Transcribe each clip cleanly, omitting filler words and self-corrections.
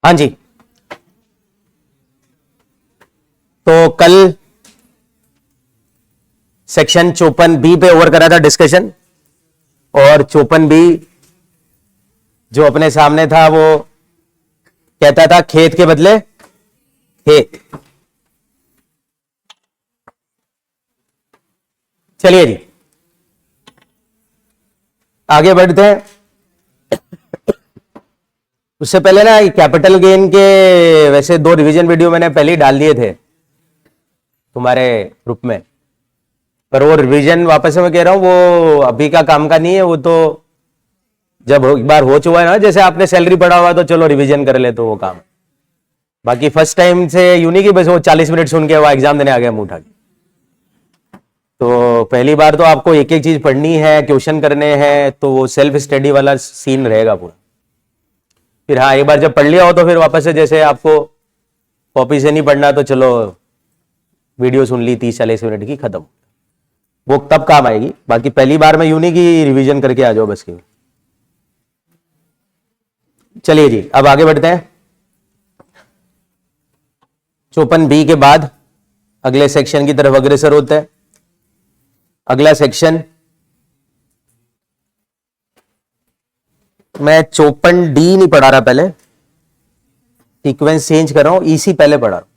हाँ जी। तो कल सेक्शन 54B पे ओवर करा था डिस्कशन, और 54B जो अपने सामने था वो कहता था खेत के बदले खेत। चलिए जी आगे बढ़ते हैं। उससे पहले ना कैपिटल गेन के वैसे 2 रिवीजन वीडियो मैंने पहले ही डाल दिए थे तुम्हारे ग्रुप में, पर वो रिवीजन वापस से मैं कह रहा हूं वो अभी का काम का नहीं है। वो तो जब एक बार हो चुका है ना, जैसे आपने सैलरी पढ़ा हुआ तो चलो रिवीजन कर ले तो वो काम। बाकी फर्स्ट टाइम से यूं कि बस वो 40 मिनट सुन के वो एग्जाम देने आ गया मुंह उठा के। तो पहली बार तो आपको एक एक चीज पढ़नी है, क्वेश्चन करने हैं, तो वो सेल्फ स्टडी वाला सीन रहेगा पूरा। फिर हाँ, एक बार जब पढ़ लिया हो तो फिर वापस से जैसे आपको कॉपी से नहीं पढ़ना तो चलो वीडियो सुन ली 30-40 मिनट की, खत्म। वो तब काम आएगी। बाकी पहली बार में यूं नहीं कि रिवीजन करके आ जाओ बस की। चलिए जी अब आगे बढ़ते हैं। 54B के बाद अगले सेक्शन की तरफ अग्रसर होता है। अगला सेक्शन मैं 54D नहीं पढ़ा रहा, पहले सीक्वेंस चेंज कर रहा हूं, ईसी पहले पढ़ा रहा हूं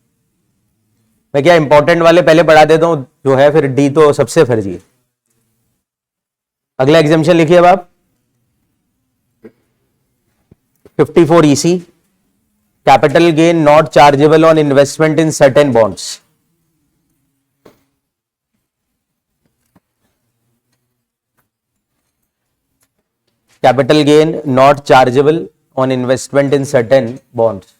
मैं। क्या इंपॉर्टेंट वाले पहले पढ़ा देता हूं जो है, फिर डी तो सबसे फर्जी है। अगला एग्जाम्पशन लिखिए अब आप। 54EC capital gain not chargeable on investment in certain bonds. Capital gain not chargeable on investment in certain bonds.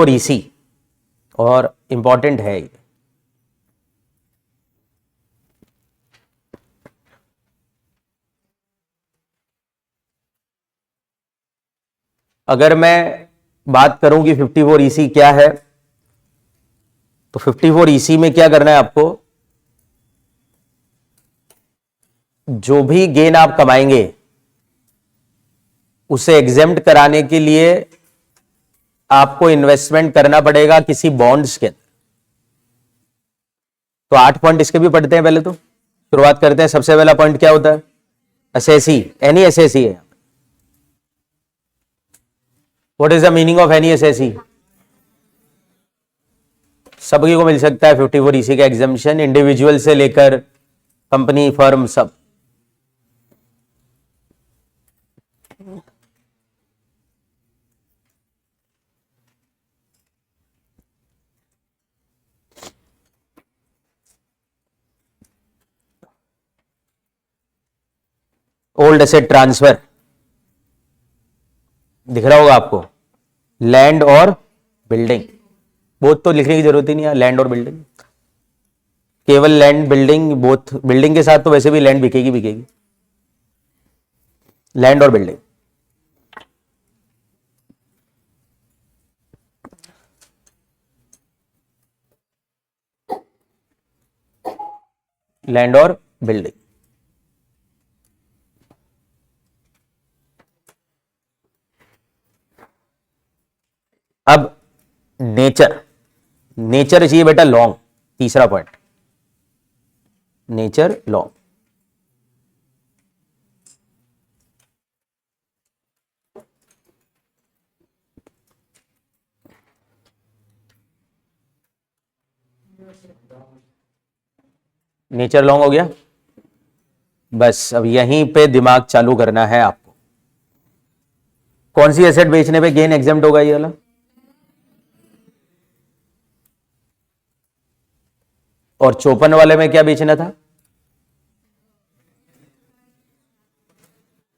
EC और इंपॉर्टेंट है ये। अगर मैं बात करूं कि 54EC क्या है, तो 54EC में क्या करना है आपको, जो भी गेन आप कमाएंगे उसे एग्जेम्प्ट कराने के लिए आपको इन्वेस्टमेंट करना पड़ेगा किसी बॉन्ड्स के अंदर। तो 8 पॉइंट इसके भी पढ़ते हैं। पहले तो शुरुआत करते हैं। सबसे पहला पॉइंट क्या होता है? एसएसी। एनी एसएसी है। What is the meaning of any SSC? सभी को मिल सकता है 54EC का एग्जामिशन, इंडिविजुअल से लेकर कंपनी, फर्म, सब। ओल्ड एसेट ट्रांसफर दिख रहा होगा आपको। लैंड और बिल्डिंग, बोथ तो लिखने की जरूरत ही नहीं है, लैंड और बिल्डिंग। केवल लैंड, बिल्डिंग, बोथ। बिल्डिंग के साथ तो वैसे भी लैंड बिकेगी। लैंड और बिल्डिंग। लैंड और बिल्डिंग। अब नेचर चाहिए बेटा लॉन्ग। तीसरा point, nature long. Nature long हो गया। बस अब यहीं पे दिमाग चालू करना है आपको। कौन सी एसेट बेचने पे गेन एग्जेम्प्ट होगा ये वाला? और 54 वाले में क्या बेचना था?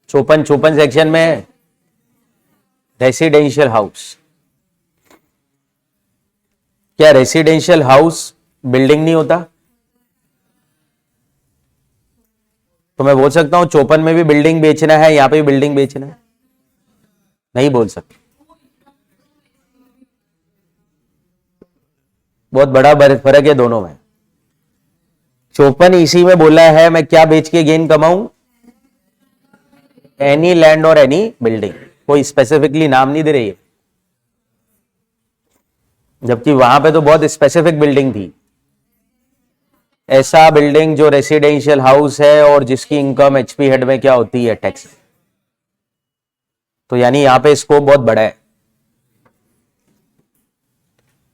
54 सेक्शन में रेसिडेंशियल हाउस। क्या रेसिडेंशियल हाउस बिल्डिंग नहीं होता? तो मैं बोल सकता हूं 54 में भी बिल्डिंग बेचना है, यहां पे भी बिल्डिंग बेचना है? नहीं बोल सकते। बहुत बड़ा फर्क है दोनों में। 54 ईसी में बोला है मैं क्या बेच के गेन कमाऊं, एनी लैंड और एनी बिल्डिंग, कोई स्पेसिफिकली नाम नहीं दे रही है, जबकि वहां पे तो बहुत स्पेसिफिक बिल्डिंग थी। ऐसा बिल्डिंग जो रेसिडेंशियल हाउस है और जिसकी इनकम एचपी हेड में क्या होती है, टैक्स। तो यानी यहां पे स्कोप बहुत बड़ा है।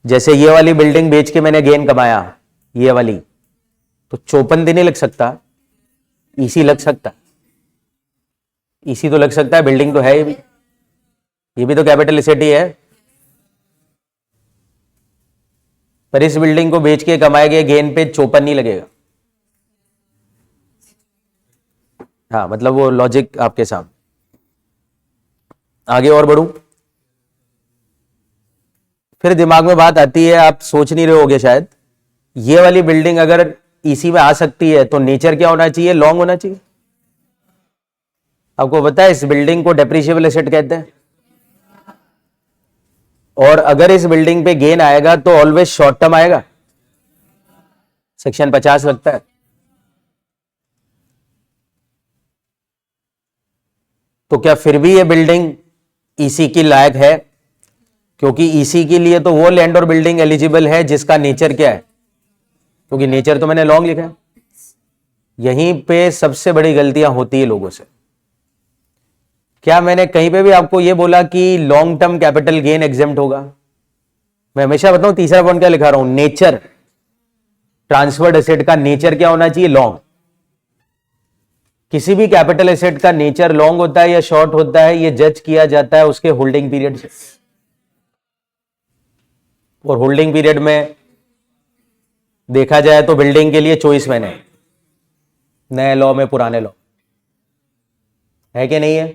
जैसे ये वाली बिल्डिंग बेच के मैंने गेन कमाया, ये वाली, तो 54 दिन नहीं लग सकता, ईसी लग सकता, ईसी तो लग सकता है, बिल्डिंग तो है ये भी तो कैपिटल एसेट ही है। पर इस बिल्डिंग को बेच के कमाए गए गेन पे 54 नहीं लगेगा। हाँ, मतलब वो लॉजिक आपके सामने। आगे और बढ़ूं, फिर दिमाग में बात आती है, आप सोच नहीं रहे होगे शायद, ये वाली बिल्डिंग अगर ईसी में आ सकती है तो नेचर क्या होना चाहिए, लॉन्ग होना चाहिए। आपको पता है इस बिल्डिंग को डेप्रिशिएबल एसेट कहते हैं, और अगर इस बिल्डिंग पे गेन आएगा तो ऑलवेज शॉर्ट टर्म आएगा, सेक्शन 50 लगता है। तो क्या फिर भी ये बिल्डिंग ईसी की लायक है, क्योंकि ईसी के लिए तो वो लैंड और बिल्डिंग एलिजिबल है जिसका नेचर क्या है, क्योंकि नेचर तो मैंने लॉन्ग लिखा है। यहीं पे सबसे बड़ी गलतियां होती है लोगों से। क्या मैंने कहीं पे भी आपको यह बोला कि long term capital gain exempt होगा? मैं हमेशा बताऊं, तीसरा पॉइंट क्या लिखा रहा हूं, नेचर, ट्रांसफर्ड एसेट का नेचर क्या होना चाहिए, लॉन्ग। किसी भी कैपिटल एसेट का नेचर लॉन्ग होता है या शॉर्ट होता है, यह जज किया जाता है उसके होल्डिंग पीरियड से। और होल्डिंग पीरियड में देखा जाए तो बिल्डिंग के लिए 24 महीने, नए लॉ में पुराने लॉ है कि नहीं है?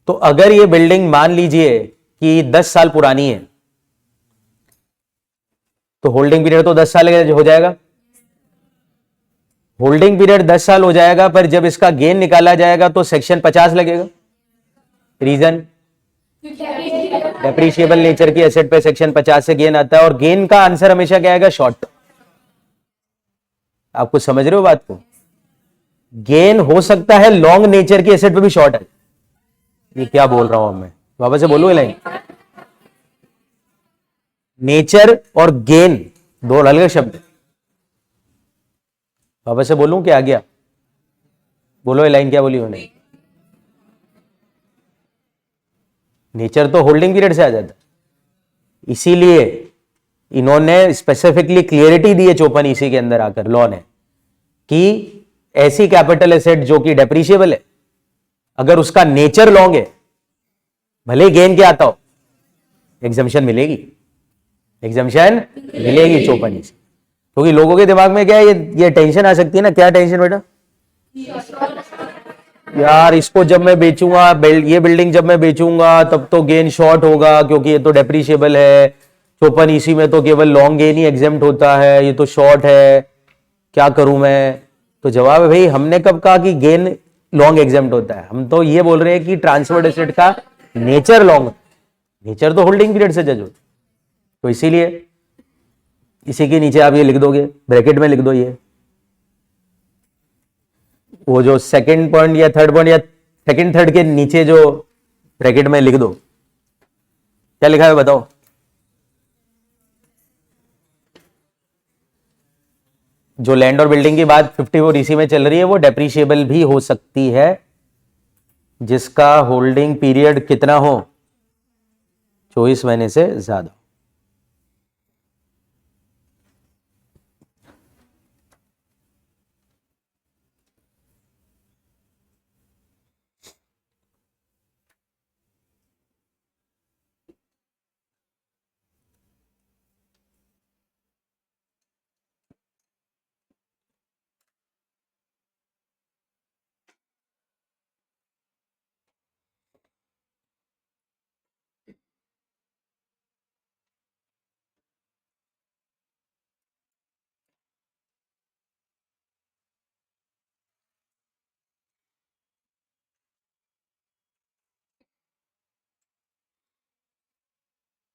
तो अगर ये बिल्डिंग मान लीजिए कि 10 साल पुरानी है, तो होल्डिंग पीरियड तो 10 साल हो जाएगा। होल्डिंग पीरियड 10 साल हो जाएगा, पर जब इसका गेन निकाला जाएगा तो सेक्शन 50 लगेगा। रीजन, डेप्रीशिएबल नेचर की एसेट पे सेक्शन 50 से गेन आता है, और गेन का आंसर हमेशा क्या आएगा, शॉर्ट। आप कुछ समझ रहे हो बात को? गेन हो सकता है लॉन्ग नेचर की एसेट पे भी शॉर्ट है। ये क्या बोल रहा हूं मैं, वापस से बोलूं लाइन। नेचर और गेन दो अलग शब्द है। वापस से बोलूं क्या आ गया, बोलो ये लाइन क्या बोली मैंने। नेचर तो होल्डिंग पीरियड से आ जाता है, इसीलिए इन्होंने स्पेसिफिकली क्लियरिटी दी है 54 इसी के अंदर आकर लॉ ने, कि ऐसी कैपिटल एसेट जो कि डेप्रीशिएबल है, अगर उसका नेचर लॉन्ग है, भले गेन क्या आता हो, एग्जम्पशन मिलेगी, एग्जम्पशन मिलेगी 54 इसी। क्योंकि लोगों के दिमाग में क्या है, ये टेंशन आ सकती है ना, क्या टेंशन बेटा, यार इसको जब मैं बेचूंगा, ये बिल्डिंग जब मैं बेचूंगा तब तो गेन शॉर्ट होगा, क्योंकि ये तो डेप्रीशिएबल है। 54 इसी में तो केवल लॉन्ग गेन ही एग्जेम्प्ट होता है, ये तो शॉर्ट है, क्या करूं मैं? तो जवाब है भाई, हमने कब कहा कि गेन लॉन्ग एग्जेम्प्ट होता है? हम तो ये बोल रहे हैं कि ट्रांसफर्ड एसेट का नेचर लॉन्ग, नेचर तो होल्डिंग पीरियड से जज होता। तो इसीलिए इसी के नीचे आप ये लिख दोगे, ब्रैकेट में लिख दो, ये वो जो सेकंड पॉइंट या थर्ड पॉइंट या सेकंड थर्ड के नीचे जो ब्रैकेट में लिख दो, क्या लिखा है बताओ। जो लैंड और बिल्डिंग की बात 54 इसी में चल रही है, वो डेप्रीशिएबल भी हो सकती है जिसका होल्डिंग पीरियड कितना हो, 24 महीने से ज्यादा।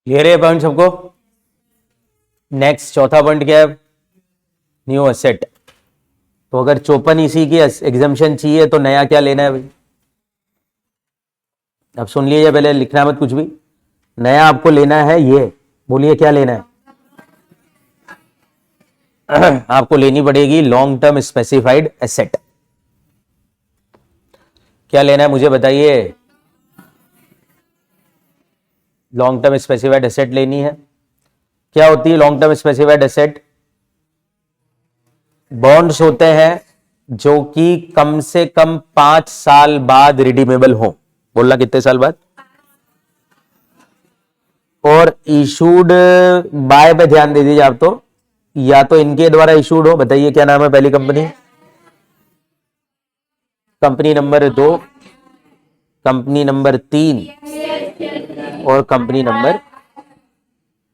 क्लियर है पॉइंट सबको? नेक्स्ट चौथा पॉइंट क्या है? New asset. तो अगर 54 इसी की एग्जाम्पशन चाहिए तो नया क्या लेना है भाई? अब सुन लीजिए, पहले लिखना मत कुछ भी। नया आपको लेना है ये, बोलिए क्या लेना है? आपको लेनी पड़ेगी लॉन्ग टर्म स्पेसिफाइड एसेट। क्या लेना है मुझे बताइए? लॉन्ग टर्म स्पेसिफाइड एसेट लेनी है। क्या होती है long term specified asset? Bonds होते हैं जो कि कम से कम 5 साल बाद रिडीमेबल हो। बोलना कितने साल बाद? और इशूड बाय पे ध्यान दे दीजिए आप तो, या तो इनके द्वारा इशूड हो। बताइए क्या नाम है पहली company? Company number 2, company number 3 और company number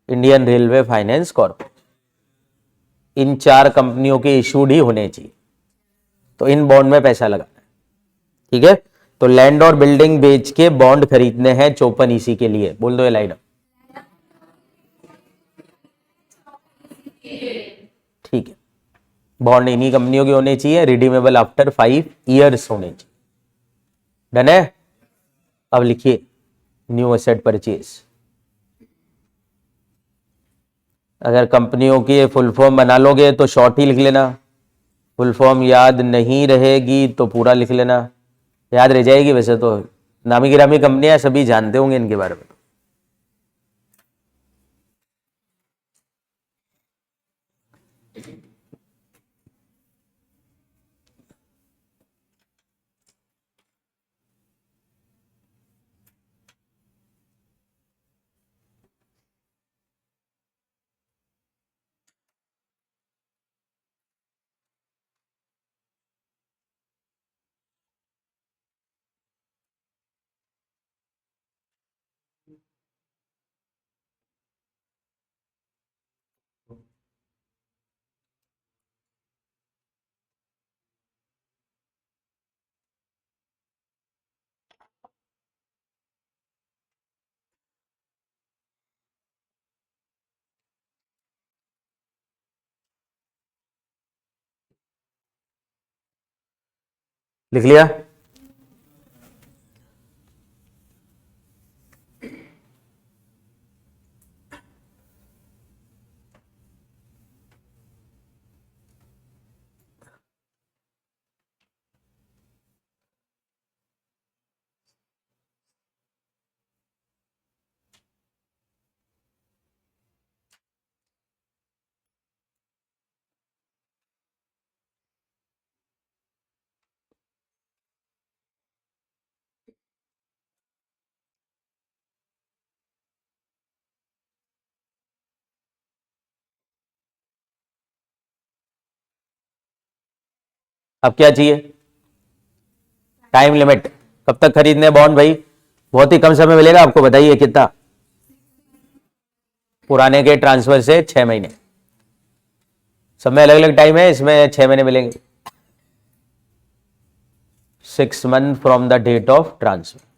Indian railway finance corporation. इन 4 कंपनियों के इशूड ही होने चाहिए, तो इन बॉन्ड में पैसा लगाना है। ठीक है, तो लैंड और बिल्डिंग बेच के बॉन्ड खरीदने हैं 54 इसी के लिए। बोल दो ये लाइन। ठीक है, बॉन्ड इन्हीं कंपनियों के होने चाहिए, रिडीमेबल आफ्टर 5 ईयर्स होने चाहिए। डन है? अब लिखिए न्यू एसेट परचेज। अगर कंपनियों की फुल फॉर्म बना लोगे तो शॉर्ट ही लिख लेना, फुल फॉर्म याद नहीं रहेगी तो पूरा लिख लेना। याद रह जाएगी वैसे तो, नामी गिरामी कंपनियां, सभी जानते होंगे इनके बारे में। लिख लिया? अब क्या चाहिए? Time limit. कब तक खरीदने बॉन्ड भाई? बहुत ही कम समय मिलेगा आपको, बताइए कितना? पुराने के ट्रांसफर से 6 महीने। सब में अलग अलग टाइम है, इसमें 6 महीने मिलेंगे। 6 month from the date of transfer.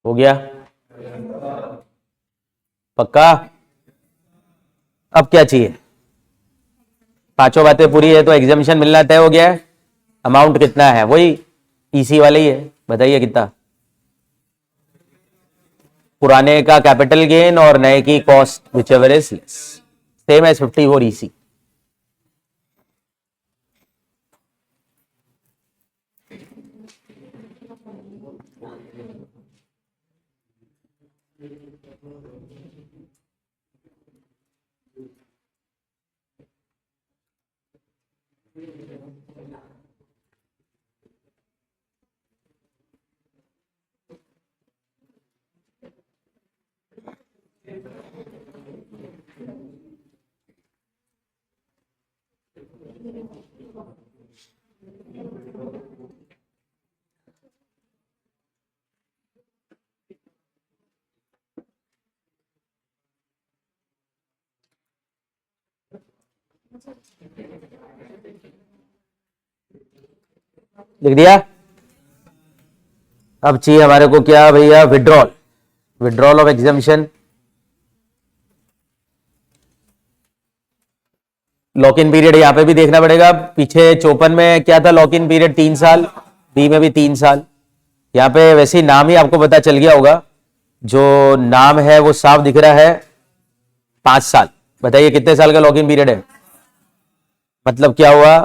हो गया? पक्का? अब क्या चाहिए? पांचों बातें पूरी है तो एग्जामिशन मिलना तय हो गया है। अमाउंट कितना है? वही ईसी वाले ही है। बताइए कितना? पुराने का कैपिटल गेन और नए की cost whichever is less, same as 54 EC. लिख दिया। अब चाहिए हमारे को क्या भैया, withdrawal, withdrawal of exemption. Lock in period यहां पे भी देखना पड़ेगा, पीछे 54 में क्या था, लॉक इन पीरियड 3 साल, बी में भी 3 साल। यहां पे वैसे ही नाम ही आपको पता चल गया होगा, जो नाम है वो साफ दिख रहा है, 5 साल। बताइए कितने साल का लॉक इन पीरियड है। मतलब क्या हुआ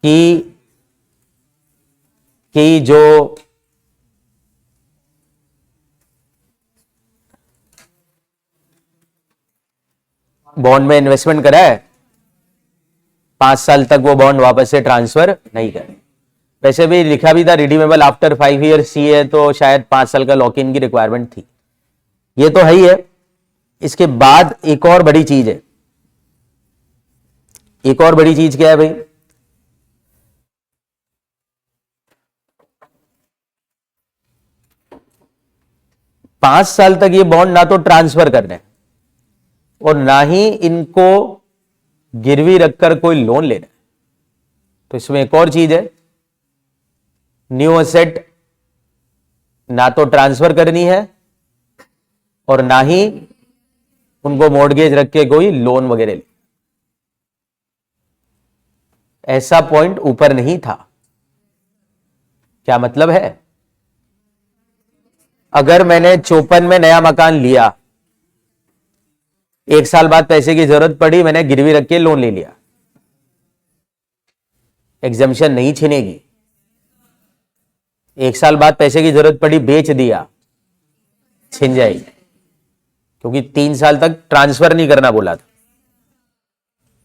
कि जो बॉन्ड में इन्वेस्टमेंट करा है, 5 साल तक वो बॉन्ड वापस से ट्रांसफर नहीं करे। वैसे भी लिखा भी था रिडीमेबल आफ्टर 5 ईयर सी है, तो शायद 5 साल का लॉक इन की रिक्वायरमेंट थी। ये तो है ही है। इसके बाद एक और बड़ी चीज है। एक और बड़ी चीज क्या है भाई, 5 साल तक ये बॉन्ड ना तो ट्रांसफर करने और ना ही इनको गिरवी रखकर कोई लोन लेना। तो इसमें एक और चीज है, न्यू एसेट ना तो ट्रांसफर करनी है और ना ही उनको मॉर्गेज रख के कोई लोन वगैरह ले। ऐसा पॉइंट ऊपर नहीं था। क्या मतलब है, अगर मैंने 54 में नया मकान लिया, 1 साल बाद पैसे की जरूरत पड़ी, मैंने गिरवी रख के लोन ले लिया, एग्जम्पशन नहीं छिनेगी। 1 साल बाद पैसे की जरूरत पड़ी, बेच दिया, छिन जाएगी, क्योंकि 3 साल तक ट्रांसफर नहीं करना बोला था।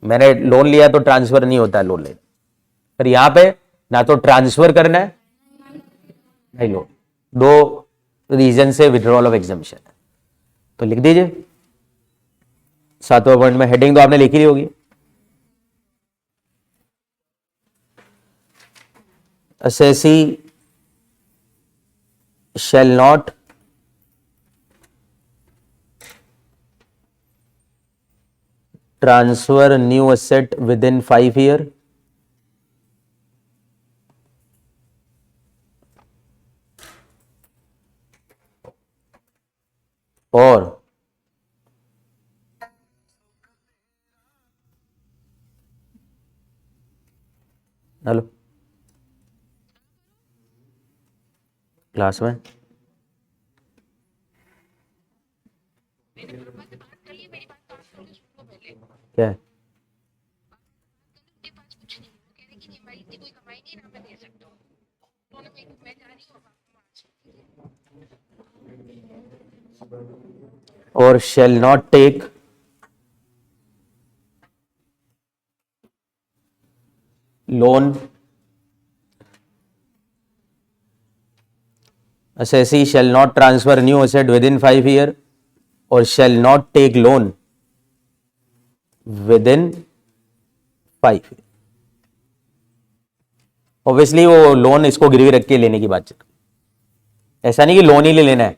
मैंने लोन लिया तो ट्रांसफर नहीं होता लोन लेना, पर यहां पे ना तो ट्रांसफर करना है नहीं लोन। 2 रीजन से विड्रॉल ऑफ एग्जामिशन है। तो लिख दीजिए 7वां पॉइंट में, हेडिंग तो आपने लिखी ली होगी, assessee shall not transfer new asset within 5 years और हेलो क्लास में क्या है, और shall not take loan, assessee shall not transfer new asset within 5 years और shall not take loan within 5 years। Obviously वो लोन इसको गिरवी रख के लेने की बात चल, ऐसा नहीं कि लोन ही ले लेना है।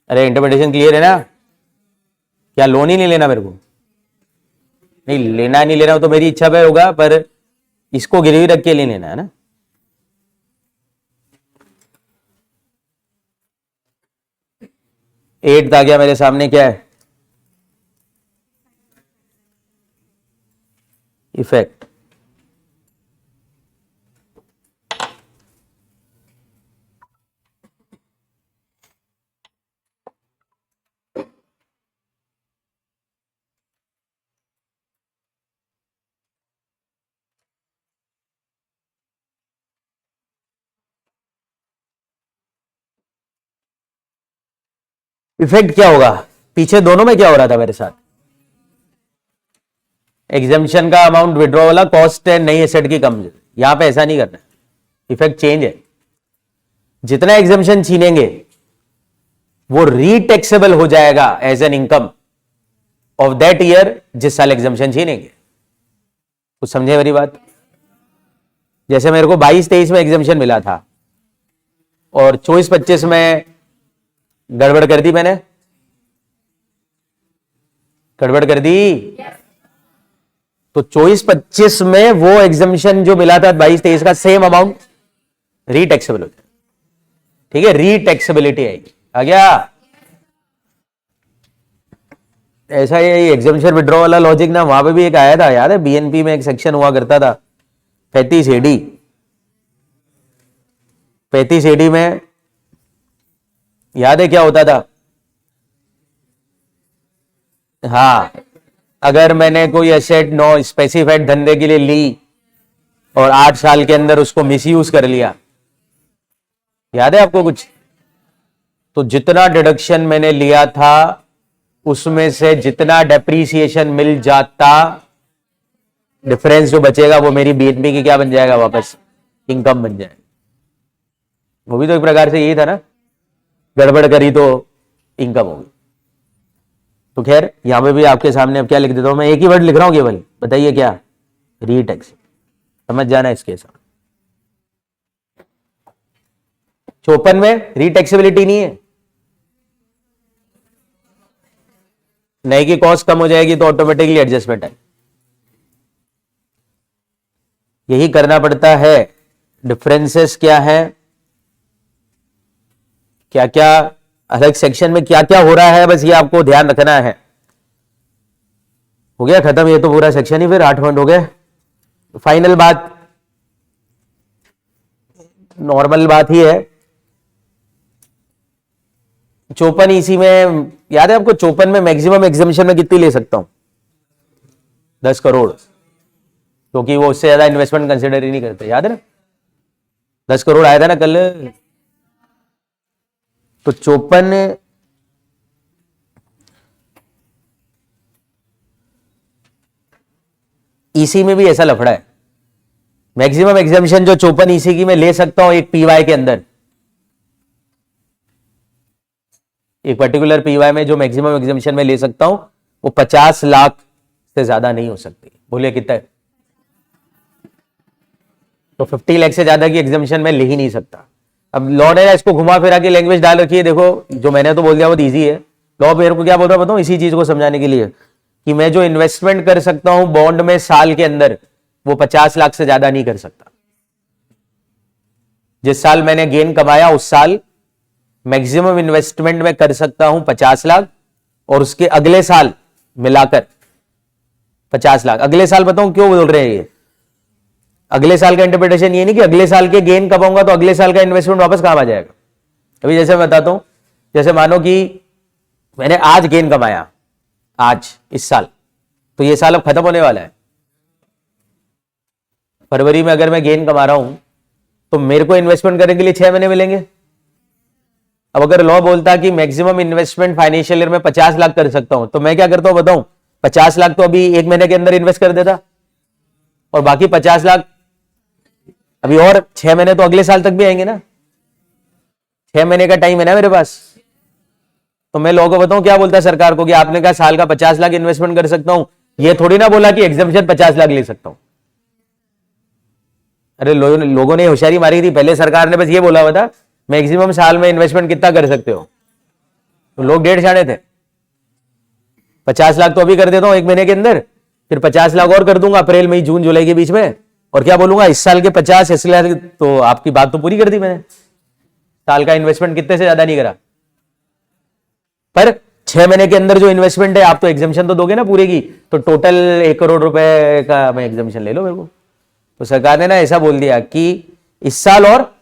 अरे इंटरप्रिटेशन क्लियर है ना, क्या लोन ही नहीं लेना मेरे को, नहीं लेना नहीं लेना तो मेरी इच्छा पे होगा, पर इसको गिरवी रख के ले लेना है ना। एट आ गया मेरे सामने, क्या है, इफेक्ट। इफेक्ट क्या होगा, पीछे दोनों में क्या हो रहा था मेरे साथ, एग्जामिशन का अमाउंट विड्रॉ वाला कॉस्ट है नई एसेट की कम, यहां पे ऐसा नहीं करना, इफेक्ट चेंज है। जितना एग्जामिशन छीनेंगे वो रीटैक्सेबल हो जाएगा as an income of that year जिस साल एग्जामिशन छीनेंगे। कुछ समझे मेरी बात। जैसे मेरे को 22-23 में एग्जामिशन मिला था और 24-25 में गड़बड़ कर दी, मैंने गड़बड़ कर दी तो 24-25 में वो एग्जामिशन जो मिला था 22-23 का सेम अमाउंट रीटैक्सेबल हो जाए। ठीक है, रीटैक्सेबिलिटी आएगी। आ गया? ऐसा ये एग्जामिशन विड्रॉ वाला लॉजिक ना, वहां पे भी एक आया था, याद है? बीएनपी में एक सेक्शन हुआ करता था 35 एडी। 35 एडी में याद है क्या होता था? हाँ, अगर मैंने कोई एसेट नो स्पेसिफाइड धंधे के लिए ली और 8 साल के अंदर उसको मिसयूज कर लिया, याद है आपको कुछ? तो जितना डिडक्शन मैंने लिया था उसमें से जितना डेप्रीसिएशन मिल जाता, डिफरेंस जो बचेगा वो मेरी बीएनपी की क्या बन जाएगा? वापस इनकम बन जाएगा। वो भी तो एक प्रकार से यही था ना, गड़बड़ करी तो इनकम होगी। तो खैर यहां पे भी आपके सामने अब क्या लिख देता हूं मैं, एक ही वर्ड लिख रहा हूं केवल, बताइए क्या? रीटैक्स। समझ जाना इसके साथ। 54 में रीटैक्सेबिलिटी नहीं है। नए की कॉस्ट कम हो जाएगी तो ऑटोमेटिकली एडजस्टमेंट है, यही करना पड़ता है। डिफरेंसेस क्या है, क्या क्या अलग सेक्शन में क्या क्या हो रहा है, बस ये आपको ध्यान रखना है। हो गया खत्म ये तो पूरा सेक्शन ही, फिर 8 पॉइंट हो गए। फाइनल बात, नॉर्मल बात ही है। 54 इसी में याद है आपको? 54 में मैक्सिमम एग्जामिशन में कितनी ले सकता हूं? 10 करोड़, क्योंकि वो उससे ज्यादा इन्वेस्टमेंट कंसिडर ही नहीं करते, याद है ना? 10 करोड़ आया था ना कल। तो 54 ईसी में भी ऐसा लफड़ा है। मैक्सिमम एग्जामिशन जो 54 ईसी की मैं ले सकता हूं एक पीवाई के अंदर, एक पर्टिकुलर पीवाई में जो मैक्सिमम एग्जामिशन में ले सकता हूं वो 50 लाख से ज्यादा नहीं हो सकती। बोलिए कितना है? तो 50 लाख से ज्यादा की एग्जामिशन में ले ही नहीं सकता। अब लॉ ने इसको घुमा फिरा के लैंग्वेज डाल रखी है, देखो जो मैंने तो बोल दिया वो इजी है। लॉ मेरे को क्या बोल रहा बताऊं इसी चीज को समझाने के लिए, कि मैं जो इन्वेस्टमेंट कर सकता हूं बॉन्ड में साल के अंदर वो 50 लाख से ज्यादा नहीं कर सकता। जिस साल मैंने गेन कमाया उस साल मैक्सिमम इन्वेस्टमेंट में कर सकता हूं 50 लाख, और उसके अगले साल मिलाकर 50 लाख। अगले साल बताऊं क्यों बोल रहे हैं ये? अगले साल का इंटरप्रिटेशन ये नहीं कि अगले साल के गेन कब होगा तो अगले साल का इन्वेस्टमेंट वापस काम आ जाएगा। अभी जैसे मैं बताता हूं, जैसे मानो कि मैंने आज गेन कमाया, आज इस साल, तो ये साल अब खत्म होने वाला है। फरवरी में अगर मैं गेन कमा रहा हूं तो मेरे को इन्वेस्टमेंट करने के लिए 6 महीने मिलेंगे। अब अगर लॉ बोलता कि मैक्सिमम इन्वेस्टमेंट फाइनेंशियल ईयर में 50 लाख कर सकता हूं, तो मैं क्या करता हूं बताऊं? 50 लाख तो अभी 1 महीने के अंदर इन्वेस्ट कर देता, और बाकी 50 लाख अभी और 6 महीने तो अगले साल तक भी आएंगे ना। 6 महीने का टाइम है ना मेरे पास। तो मैं लोगों को बताऊं क्या बोलता है सरकार को कि आपने कहा साल का 50 लाख इन्वेस्टमेंट कर सकता हूं, ये थोड़ी ना बोला कि एग्जामिशन 50 लाख ले सकता हूं। अरे लोगों ने होशियारी मारी थी, पहले सरकार ने बस ये बोला हुआ था मैक्सिमम साल में इन्वेस्टमेंट कितना कर सकते हो, तो लोग 1.5 थे। 50 लाख तो अभी कर देता हूं 1 महीने के अंदर, फिर 50 लाख और कर दूंगा अप्रैल मई जून जुलाई के बीच में, और क्या बोलूंगा इस साल के 50 इस लाख। तो आपकी बात तो पूरी कर दी मैंने, साल का इन्वेस्टमेंट कितने से ज्यादा नहीं करा। पर 6 महीने के अंदर जो इन्वेस्टमेंट है, आप तो एग्जामिशन तो दोगे ना पूरे की, तो टोटल 1 करोड़ रुपए का मैं एग्जामिशन ले लो मेरे को। तो सरकार ने ना ऐसा बोल दिया कि इस साल और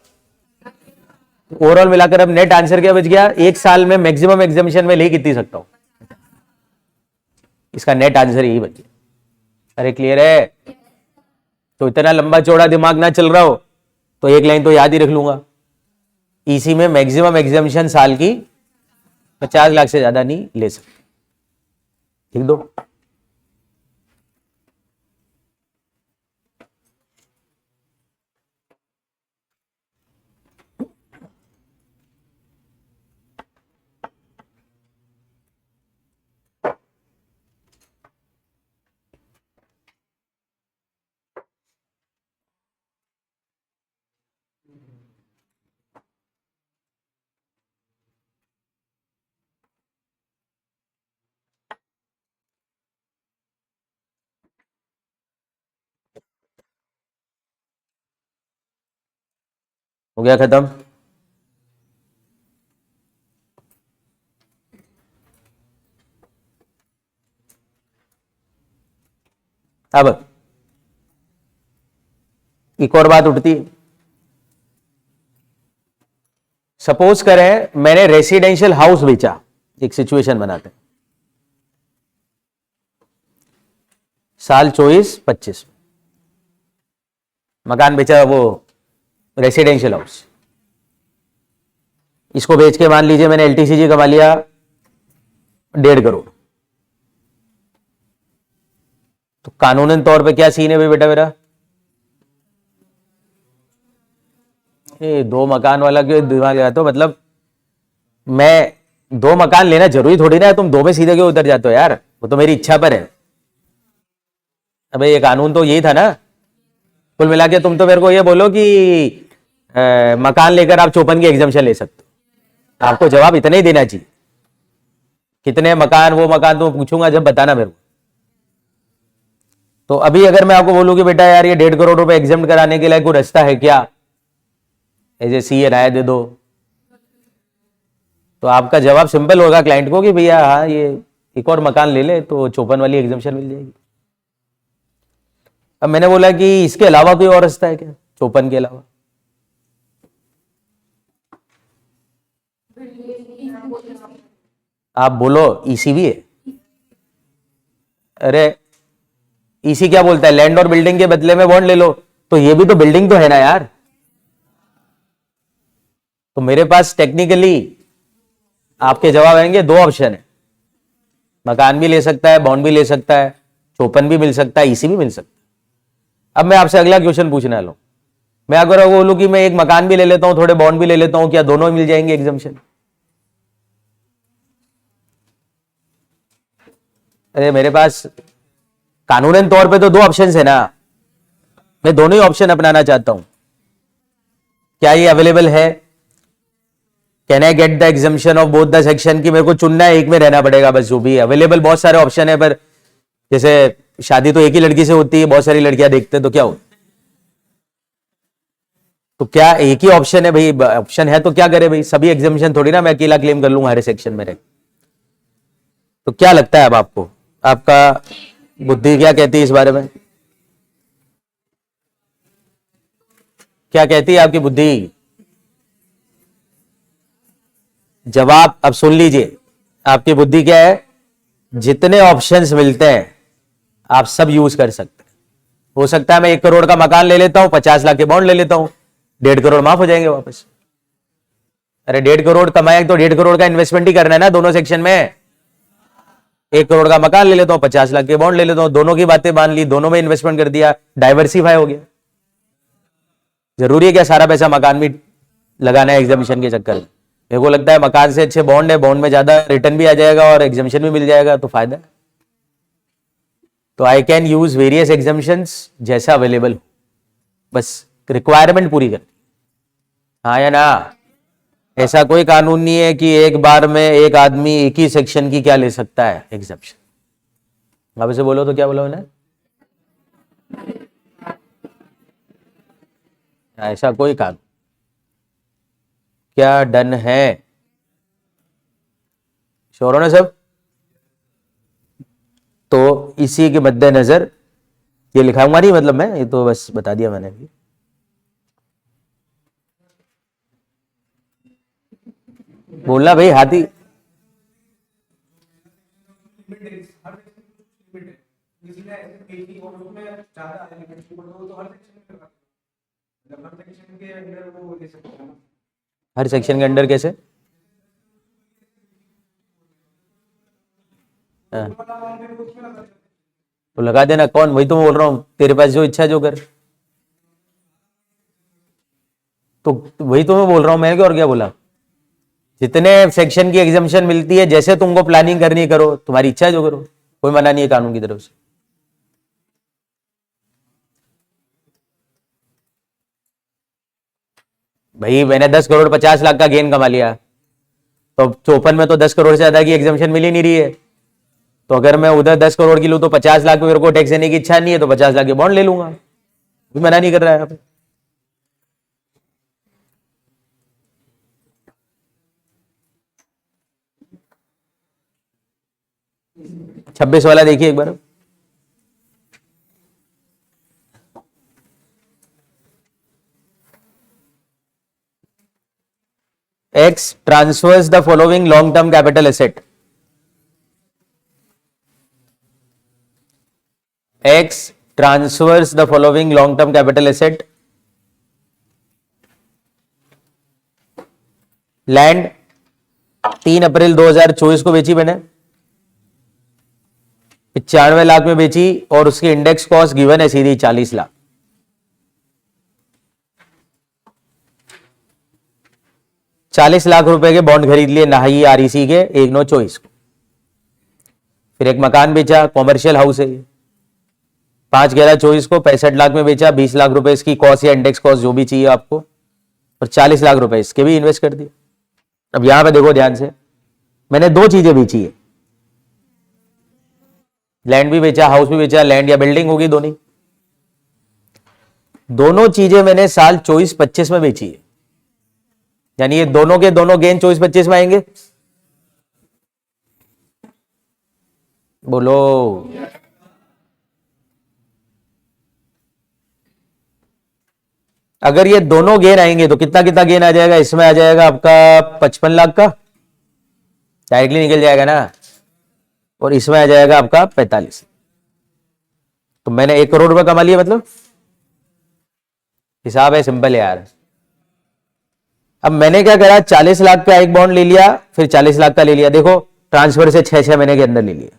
ओवरऑल मिलाकर अब नेट आंसर क्या बच गया? एक साल में मैक्सिमम एग्जामिशन में ले कितनी सकता हूं, इसका नेट आंसर यही बच गया। अरे क्लियर है? तो इतना लंबा चौड़ा दिमाग ना चल रहा हो तो एक लाइन तो याद ही रख लूंगा, इसी में मैक्सिमम एग्जामिशन साल की 50 लाख से ज्यादा नहीं ले सकते। लिख दो। हो गया खत्म। अब एक और बात उठती है, सपोज करें मैंने रेसिडेंशियल हाउस बेचा, एक सिचुएशन बनाते हैं, साल 24-25 मकान बेचा, वो रेसिडेंशियल हाउस। इसको बेच के मान लीजिए मैंने एलटीसीजी कमा लिया 1.5 करोड़। तो कानूनन तौर पे क्या सीन है भाई बेटा मेरा? ये 2 मकान वाला क्यों दिमाग लगाते हो? मतलब मैं 2 मकान लेना जरूरी थोड़ी ना है, तुम 2 में सीधे क्यों उतर जाते हो यार? वो तो मेरी इच्छा पर है। अबे ये कानून तो यही था ना कुल मिला के। तुम तो मेरे को ये बोलो कि मकान लेकर आप 54 की एग्जम्पशन ले सकते हो। आपको जवाब इतना ही देना चाहिए। कितने मकान, वो मकान तो पूछूंगा जब, बताना मेरे को। तो अभी अगर मैं आपको बोलूं कि बेटा यार ये 1.5 करोड़ रुपए एग्जाम कराने के लिए कोई रास्ता है क्या, एज ए सीए राय दे दो, तो आपका जवाब सिंपल होगा क्लाइंट को कि भैया हाँ ये एक और मकान ले ले तो 54 वाली एग्जाम्पशन मिल जाएगी। अब मैंने बोला कि इसके अलावा कोई और रास्ता है क्या 54 के अलावा? आप बोलो ईसी भी है। अरे ईसी क्या बोलता है? लैंड और बिल्डिंग के बदले में बॉन्ड ले लो। तो ये भी तो बिल्डिंग तो है ना यार। तो मेरे पास टेक्निकली आपके जवाब आएंगे, 2 ऑप्शन है, मकान भी ले सकता है, बॉन्ड भी ले सकता है, 54 भी मिल सकता है, ईसी भी मिल सकता है। अब मैं आपसे अगला क्वेश्चन पूछने वाला हूं, मैं अगर बोलूं कि मैं एक मकान भी ले लेता हूं, थोड़े बॉन्ड भी ले लेता हूं, क्या दोनों मिल जाएंगे एग्जाम्पशन? अरे मेरे पास कानूनन तौर पे तो 2 ऑप्शन है ना, मैं दोनों ही ऑप्शन अपनाना चाहता हूं। क्या ये अवेलेबल है? Can I get the exemption of both the section? की मेरे को चुनना है, एक में रहना पड़ेगा बस। जो भी अवेलेबल बहुत सारे ऑप्शन है, पर जैसे शादी तो एक ही लड़की से होती है, बहुत सारी लड़कियां देखते हैं, तो क्या हो, तो क्या एक ही ऑप्शन है भाई? ऑप्शन है तो क्या करे भाई? सभी एग्जाम्पशन थोड़ी ना मैं अकेला क्लेम कर लूंगा हर सेक्शन में रह। तो क्या लगता है अब आपको, आपका बुद्धि क्या कहती है इस बारे में? क्या कहती है आपकी बुद्धि? जवाब अब सुन लीजिए, आपकी बुद्धि क्या है? जितने ऑप्शंस मिलते हैं आप सब यूज कर सकते हैं। हो सकता है मैं 1 करोड़ का मकान ले लेता हूं, 50 लाख के बॉन्ड ले लेता हूं, 1.5 करोड़ माफ हो जाएंगे वापस। अरे 1.5 करोड़ कमाए तो 1.5 करोड़ का इन्वेस्टमेंट ही करना है ना दोनों सेक्शन में। 1 करोड़ का मकान ले लेता हूं, 50 लाख के बॉन्ड ले लेता हूं, दोनों की बातें मान ली, दोनों में इन्वेस्टमेंट कर दिया, डाइवर्सिफाई हो गया। जरूरी है क्या सारा पैसा मकान में लगाना है एग्जामिशन के चक्कर में? मेरे को लगता है मकान से अच्छे बॉन्ड है, बॉन्ड में ज्यादा रिटर्न भी आ जाएगा और एग्जामिशन भी मिल जाएगा, तो फायदा है। तो आई कैन यूज वेरियस एग्जामिशंस जैसा अवेलेबल हो, बस रिक्वायरमेंट पूरी कर। हाँ या ना? ऐसा कोई कानून नहीं है कि एक बार में एक आदमी एक ही सेक्शन की क्या ले सकता है एग्जामिशन। आप इसे बोलो तो क्या बोला मैंने? ऐसा कोई कानून क्या डन है? श्योर हो ना सब? तो इसी के मद्देनजर ये लिखाऊंगा नहीं, मतलब मैं ये तो बस बता दिया मैंने भी। बोलना भाई हाथी। हर सेक्शन के अंडर कैसे? हाँ। तो लगा देना। कौन? वही तो मैं बोल रहा हूं, तेरे पास जो इच्छा जो कर। तो वही तो मैं बोल रहा हूं, मैं क्या और क्या बोला? जितने सेक्शन की एग्जामिशन मिलती है, जैसे तुमको प्लानिंग करनी करो, तुम्हारी इच्छा जो करो, कोई मना नहीं है कानून की तरफ से। भाई मैंने 10 करोड़ 50 लाख का गेन कमा लिया, तो 54 में तो 10 करोड़ से ज्यादा की एग्जामिशन मिल ही नहीं रही है। तो अगर मैं उधर 10 करोड़ की लूं तो 50 लाख में मेरे को टैक्स देने की इच्छा नहीं है, तो 50 लाख के बॉन्ड ले लूंगा, भी मना नहीं कर रहा है। 26 वाला देखिए एक बार। X transfers the following long-term capital asset. X transfers the following long-term capital asset. Land 3 अप्रैल 2024 को बेची मैंने, 95 लाख में बेची और उसकी इंडेक्स कॉस्ट गिवन है सीधी 40 लाख। 40 लाख रुपए के बॉन्ड खरीद लिए नाहई आरईसी के 1/9/24 को। फिर एक मकान बेचा, कॉमर्शियल हाउस है, 5/11/24 को 65 लाख में बेचा, 20 लाख रुपए इसकी कॉस्ट या इंडेक्स कॉस्ट जो भी चाहिए आपको, और 40 लाख रुपए इसके भी इन्वेस्ट कर दिए। अब यहां पे देखो ध्यान से, मैंने 2 चीजें बेची है, लैंड भी बेचा, हाउस भी बेचा, लैंड या बिल्डिंग होगी दोनों चीजें मैंने साल 24-25 में बेची है, यानी ये दोनों के दोनों गेन 24-25 में आएंगे। बोलो अगर ये दोनों गेन आएंगे तो कितना कितना गेन आ जाएगा, इसमें आ जाएगा आपका 55 लाख का डायरेक्टली निकल जाएगा ना, और इसमें आ जाएगा आपका 45। तो मैंने 1 करोड़ रुपए कमा लिया, मतलब हिसाब है सिंपल यार। अब मैंने क्या करा, 40 लाख का एक बॉन्ड ले लिया, फिर 40 लाख का ले लिया, देखो ट्रांसफर से 6 महीने के अंदर ले लिया,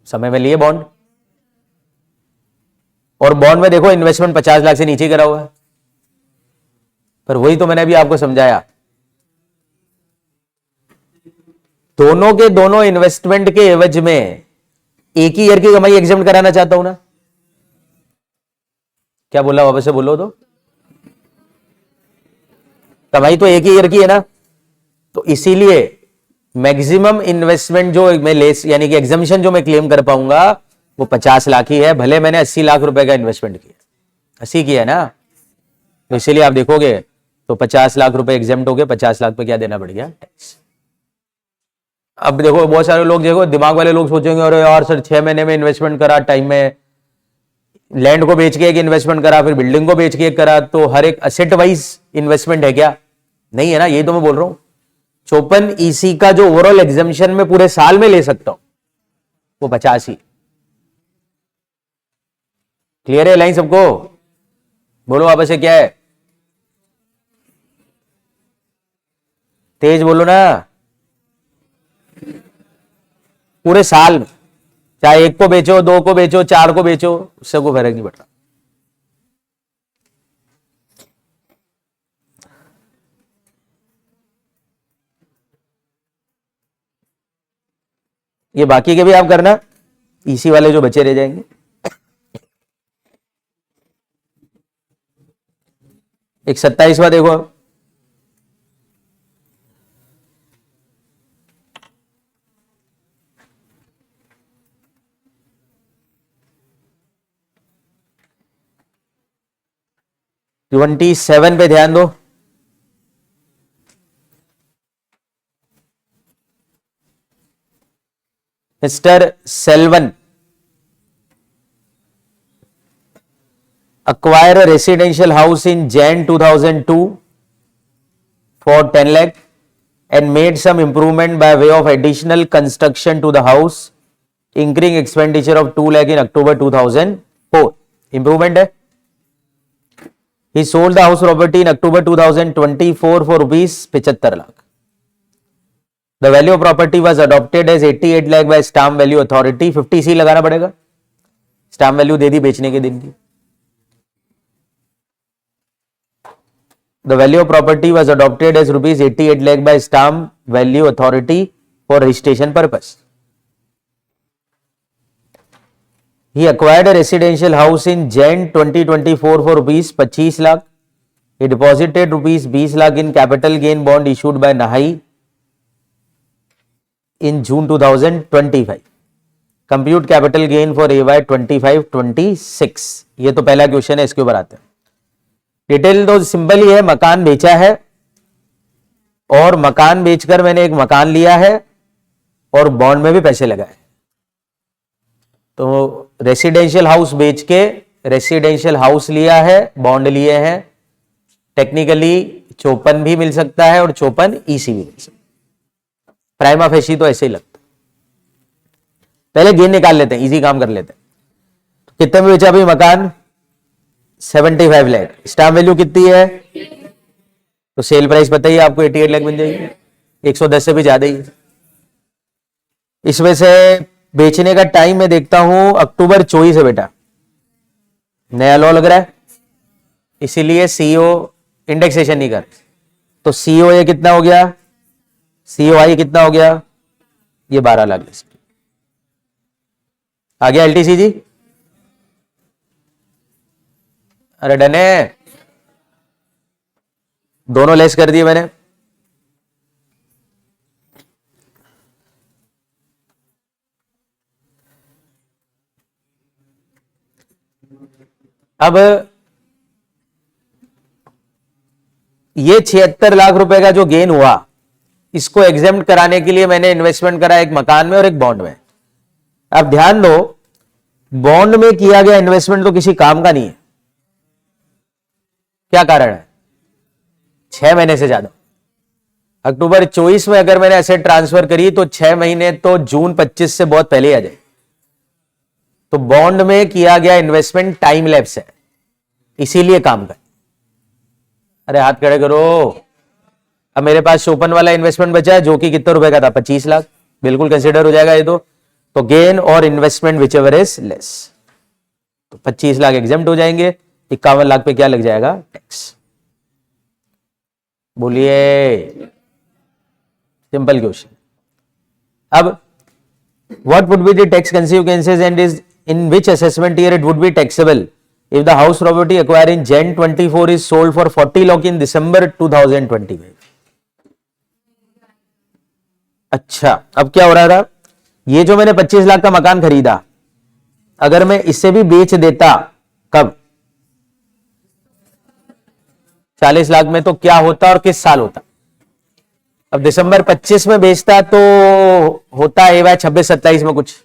समय में लिए बॉन्ड, और बॉन्ड में देखो इन्वेस्टमेंट 50 लाख से नीचे करा हुआ है। पर वही तो मैंने अभी आपको समझाया, दोनों के दोनों इन्वेस्टमेंट के एवज में एक ही ईयर की कमाई एग्जेम्प्ट कराना चाहता हूं ना। क्या बोला, वापस से बोलो तो, कमाई तो एक ही ईयर की है ना, तो इसीलिए मैक्सिमम इन्वेस्टमेंट जो मैं ले, यानी कि एग्जम्पशन जो मैं क्लेम कर पाऊंगा वो 50 लाख ही है, भले मैंने 80 लाख रुपए का इन्वेस्टमेंट किया, 80 किया है ना, तो इसीलिए आप देखोगे तो 50 लाख रुपए एग्जेम्प्ट हो गए, 50 लाख पे क्या देना पड़ गया, टैक्स। अब देखो बहुत सारे लोग, देखो दिमाग वाले लोग सोचेंगे अरे यार सर 6 महीने में इन्वेस्टमेंट करा, टाइम में लैंड को बेच के एक इन्वेस्टमेंट करा, फिर बिल्डिंग को बेच के एक करा, तो हर एक असेट वाइज इन्वेस्टमेंट है क्या? नहीं है ना, यही तो मैं बोल रहा हूं। 54 ईसी का जो ओवरऑल एग्जामिशन में पूरे साल में ले सकता हूं वो 50 ही। क्लियर है लाइन सबको? बोलो वापस से, क्या है, तेज बोलो ना। पूरे साल में चाहे 1 को बेचो, 2 को बेचो, 4 को बेचो, उससे कोई फर्क नहीं पड़ रहा। ये बाकी के भी आप करना, इसी वाले जो बचे रह जाएंगे। एक 27वां देखो, ट्वेंटी 27 पे ध्यान दो। Mister Selvan acquire a residential house in Jan 2002 for 10 lakh and made some improvement by way of additional construction to the house, incurring expenditure of 2 lakh in October 2004. Improvement है। He sold the house property in October 2024 for rupees 75 lakh. The value of property was adopted as 88 lakh by Stamp Value Authority. 50C लगाना पड़ेगा, stamp value दे दी बेचने के दिन की। The value of property was adopted as rupees 88 lakh by Stamp Value Authority for registration purpose. He acquired a residential house in Jan 2024 for rupees 25 lakh. He deposited rupees 20 lakh in capital gain bond issued by Nahai in June 2025. Compute capital gain for AY 25-26. ये तो पहला question है, इसके ऊपर आते हैं। Detail तो simple ही है, मकान बेचा है और मकान बेचकर मैंने एक मकान लिया है और बॉन्ड में भी पैसे लगाए। तो रेसिडेंशियल हाउस बेच के रेसिडेंशियल हाउस लिया है, बॉन्ड लिए हैं, टेक्निकली 54 भी मिल सकता है और 54 ईसी भी मिल सकता है। प्राइमा फेसी तो ऐसे ही लगता है। पहले गेन निकाल लेते हैं, इजी काम कर लेते हैं। तो कितने में बेचा भाई मकान? 75 लाख। स्टाम्प वैल्यू कितनी है? तो सेल प्राइस बताइए आपको 88 लाख बन जाएगी, 110 से भी ज्यादा ही। इसमें से बेचने का टाइम मैं देखता हूं अक्टूबर 24 है बेटा, नया लॉ लग रहा है, इसीलिए सीओ इंडेक्सेशन नहीं कर। तो सीओ ए कितना हो गया, सीओ आई कितना हो गया? ये 12 लाख। आ गया एलटीसी जी? अरे डन है, दोनों लेस कर दिए मैंने। अब ये 76 लाख रुपए का जो गेन हुआ, इसको एग्जेम्प्ट कराने के लिए मैंने इन्वेस्टमेंट करा एक मकान में और एक बॉन्ड में। अब ध्यान दो, बॉन्ड में किया गया इन्वेस्टमेंट तो किसी काम का नहीं है। क्या कारण है? 6 महीने से ज्यादा। अक्टूबर 24 में अगर मैंने एसेट ट्रांसफर करी तो 6 महीने तो जून 25 से बहुत पहले आ जाए। तो बॉन्ड में किया गया इन्वेस्टमेंट टाइम लैप्स है, इसीलिए काम कर। अरे हाथ खड़े करो। अब मेरे पास शोपन वाला इन्वेस्टमेंट बचा है जो कि कितने रुपए का था? 25 लाख। बिल्कुल कंसिडर हो जाएगा ये तो गेन और investment which ever is less, तो 25 लाख एग्जेम्प्ट हो जाएंगे। 51 लाख पे क्या लग जाएगा? टैक्स। बोलिए, सिंपल क्वेश्चन। अब what would be the tax consequences and is in which assessment year it would be taxable if the house property acquired in Jan 24 is sold for 40 lakh in December 2025? अच्छा, अब क्या हो रहा था? ये जो मैंने 25 लाख का मकान खरीदा, अगर मैं इसे भी बेच देता कब? 40 लाख में, तो क्या होता और किस साल होता? अब दिसंबर 25 में बेचता तो होता है भाई 26-27 में कुछ,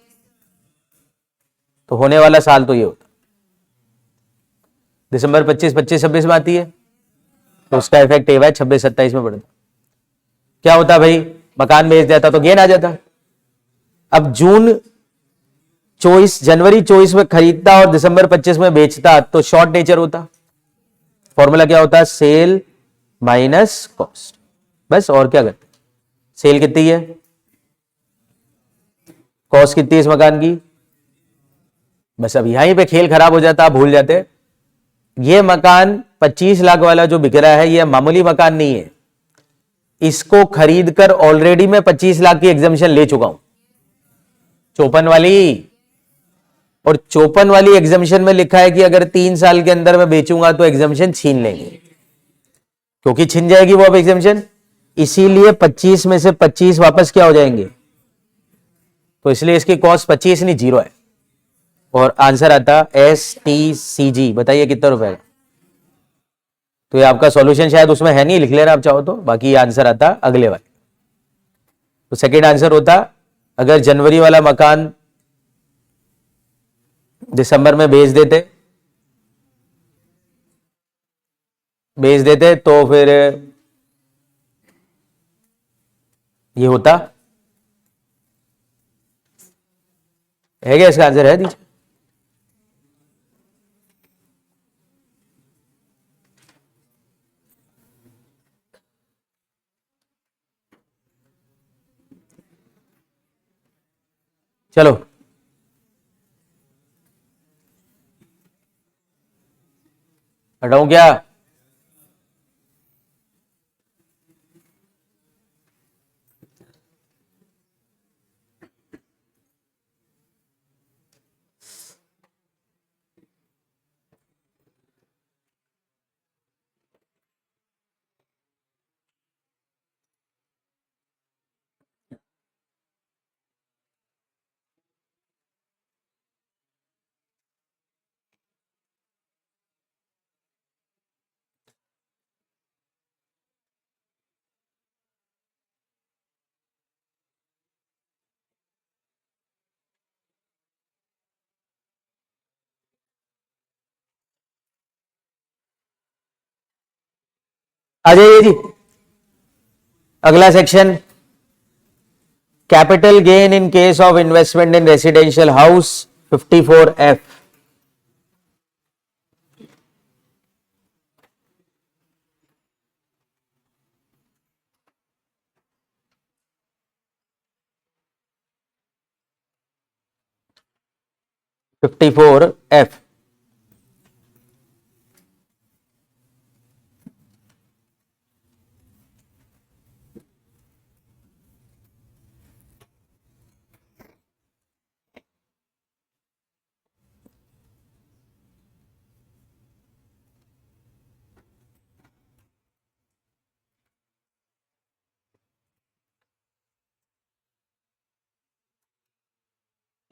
तो होने वाला साल तो ये होता। दिसंबर 25-26 में आती है, तो उसका इफेक्ट ए वाई 26-27 में पड़ता। क्या होता भाई? मकान बेच देता तो गेन आ जाता। अब जनवरी 24 में खरीदता और दिसंबर 25 में बेचता तो शॉर्ट नेचर होता। फॉर्मूला क्या होता है? सेल माइनस कॉस्ट, बस। और क्या करते? सेल कितनी है, कॉस्ट कितनी है इस मकान की, बस। अब यहीं पे खेल खराब हो जाता, आप भूल जाते। ये मकान 25 लाख वाला जो बिक रहा है, ये मामूली मकान नहीं है। इसको खरीदकर ऑलरेडी मैं 25 लाख की एग्जामिशन ले चुका हूं, 54 वाली। और 54 वाली एग्जामिशन में लिखा है कि अगर 3 साल के अंदर मैं बेचूंगा तो एग्जामिशन छीन लेंगे, क्योंकि छीन जाएगी वो अब एग्जामिशन। इसीलिए 25 में से 25 वापस क्या हो जाएंगे, तो इसलिए इसकी कॉस्ट 25 नहीं 0 है। और आंसर आता STCG। बताइए कितना रुपए का? तो ये आपका सॉल्यूशन शायद उसमें है नहीं, लिख लेना आप चाहो तो, बाकी ये आंसर आता अगले वाले। तो सेकेंड आंसर होता, अगर जनवरी वाला मकान दिसंबर में बेच देते तो फिर ये होता है। क्या इसका आंसर है? दीजिए। चलो, हटाऊं क्या? आ जाइए जी, अगला section, capital gain in case of investment in residential house 54F। "54F"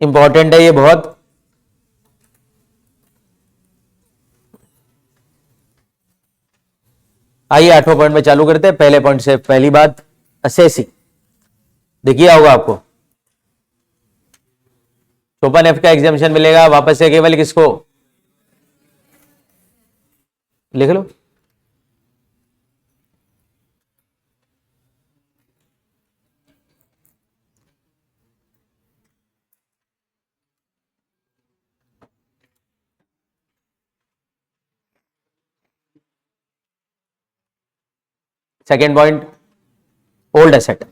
important है ये बहुत। आइए 8वें पॉइंट में चालू करते हैं। पहले पॉइंट से पहली बात, असेसी देखिए होगा आपको, 54F का एग्जामिशन मिलेगा वापस से केवल किसको, लिख लो, second point, old asset.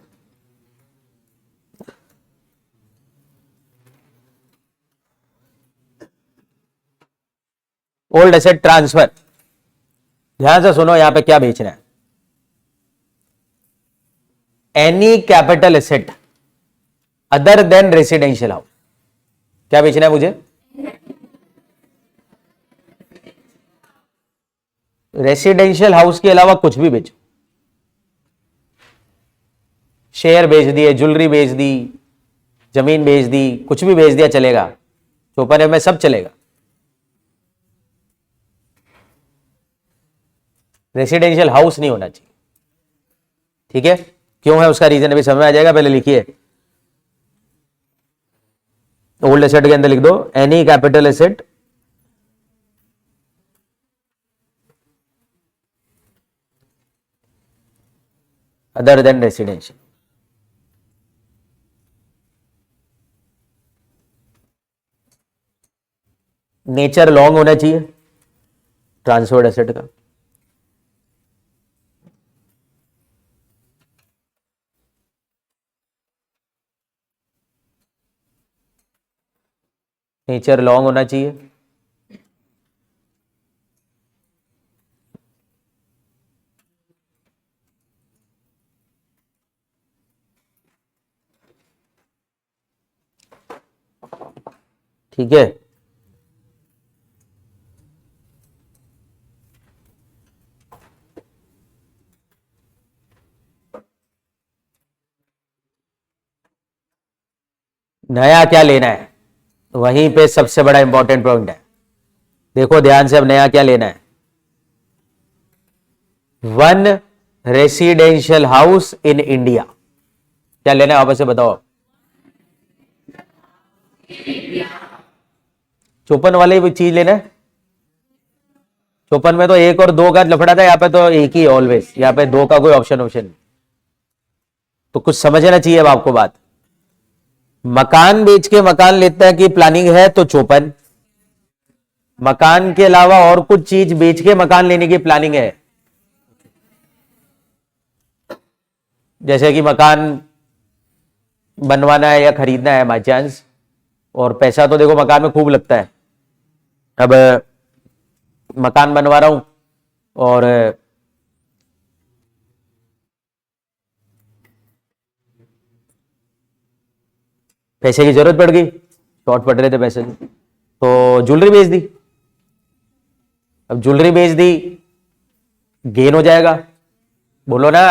Old asset transfer, ध्यान से सुनो यहां पे क्या बेचना है। Any capital asset other than residential house, क्या बेचना है मुझे, रेसिडेंशियल हाउस के अलावा कुछ भी बेचो, शेयर बेच दिए, ज्वेलरी बेच दी, जमीन बेच दी, कुछ भी बेच दिया चलेगा, 54F में सब चलेगा। रेसिडेंशियल हाउस नहीं होना चाहिए, ठीक है, क्यों है उसका रीजन अभी समझ में आ जाएगा, पहले लिखिए, ओल्ड एसेट के अंदर लिख दो, any capital asset other than residential. Nature long होना चाहिए ट्रांसफर्ड एसेट का, नेचर लॉन्ग होना चाहिए, ठीक है। नया क्या लेना है, वहीं पे सबसे बड़ा इंपॉर्टेंट पॉइंट है, देखो ध्यान से, अब नया क्या लेना है, one residential house in India, क्या लेना है वापस से बताओ, 54 वाले भी चीज लेना है, 54 में तो 1 और 2 का लफड़ा था, यहाँ पे तो एक ही ऑलवेज, यहाँ पे 2 का कोई ऑप्शन नहीं, तो कुछ समझना चाहिए अब आपको बात। मकान बेच के मकान लेता है कि प्लानिंग है तो 54, मकान के अलावा और कुछ चीज बेच के मकान लेने की प्लानिंग है, जैसे कि मकान बनवाना है या खरीदना है बाई चांस, और पैसा तो देखो मकान में खूब लगता है, अब मकान बनवा रहा हूं और पैसे की जरूरत पड़ गई, शॉर्ट पड़ रहे थे पैसे, तो ज्वेलरी बेच दी, अब ज्वेलरी बेच दी, गेन हो जाएगा, बोलो ना,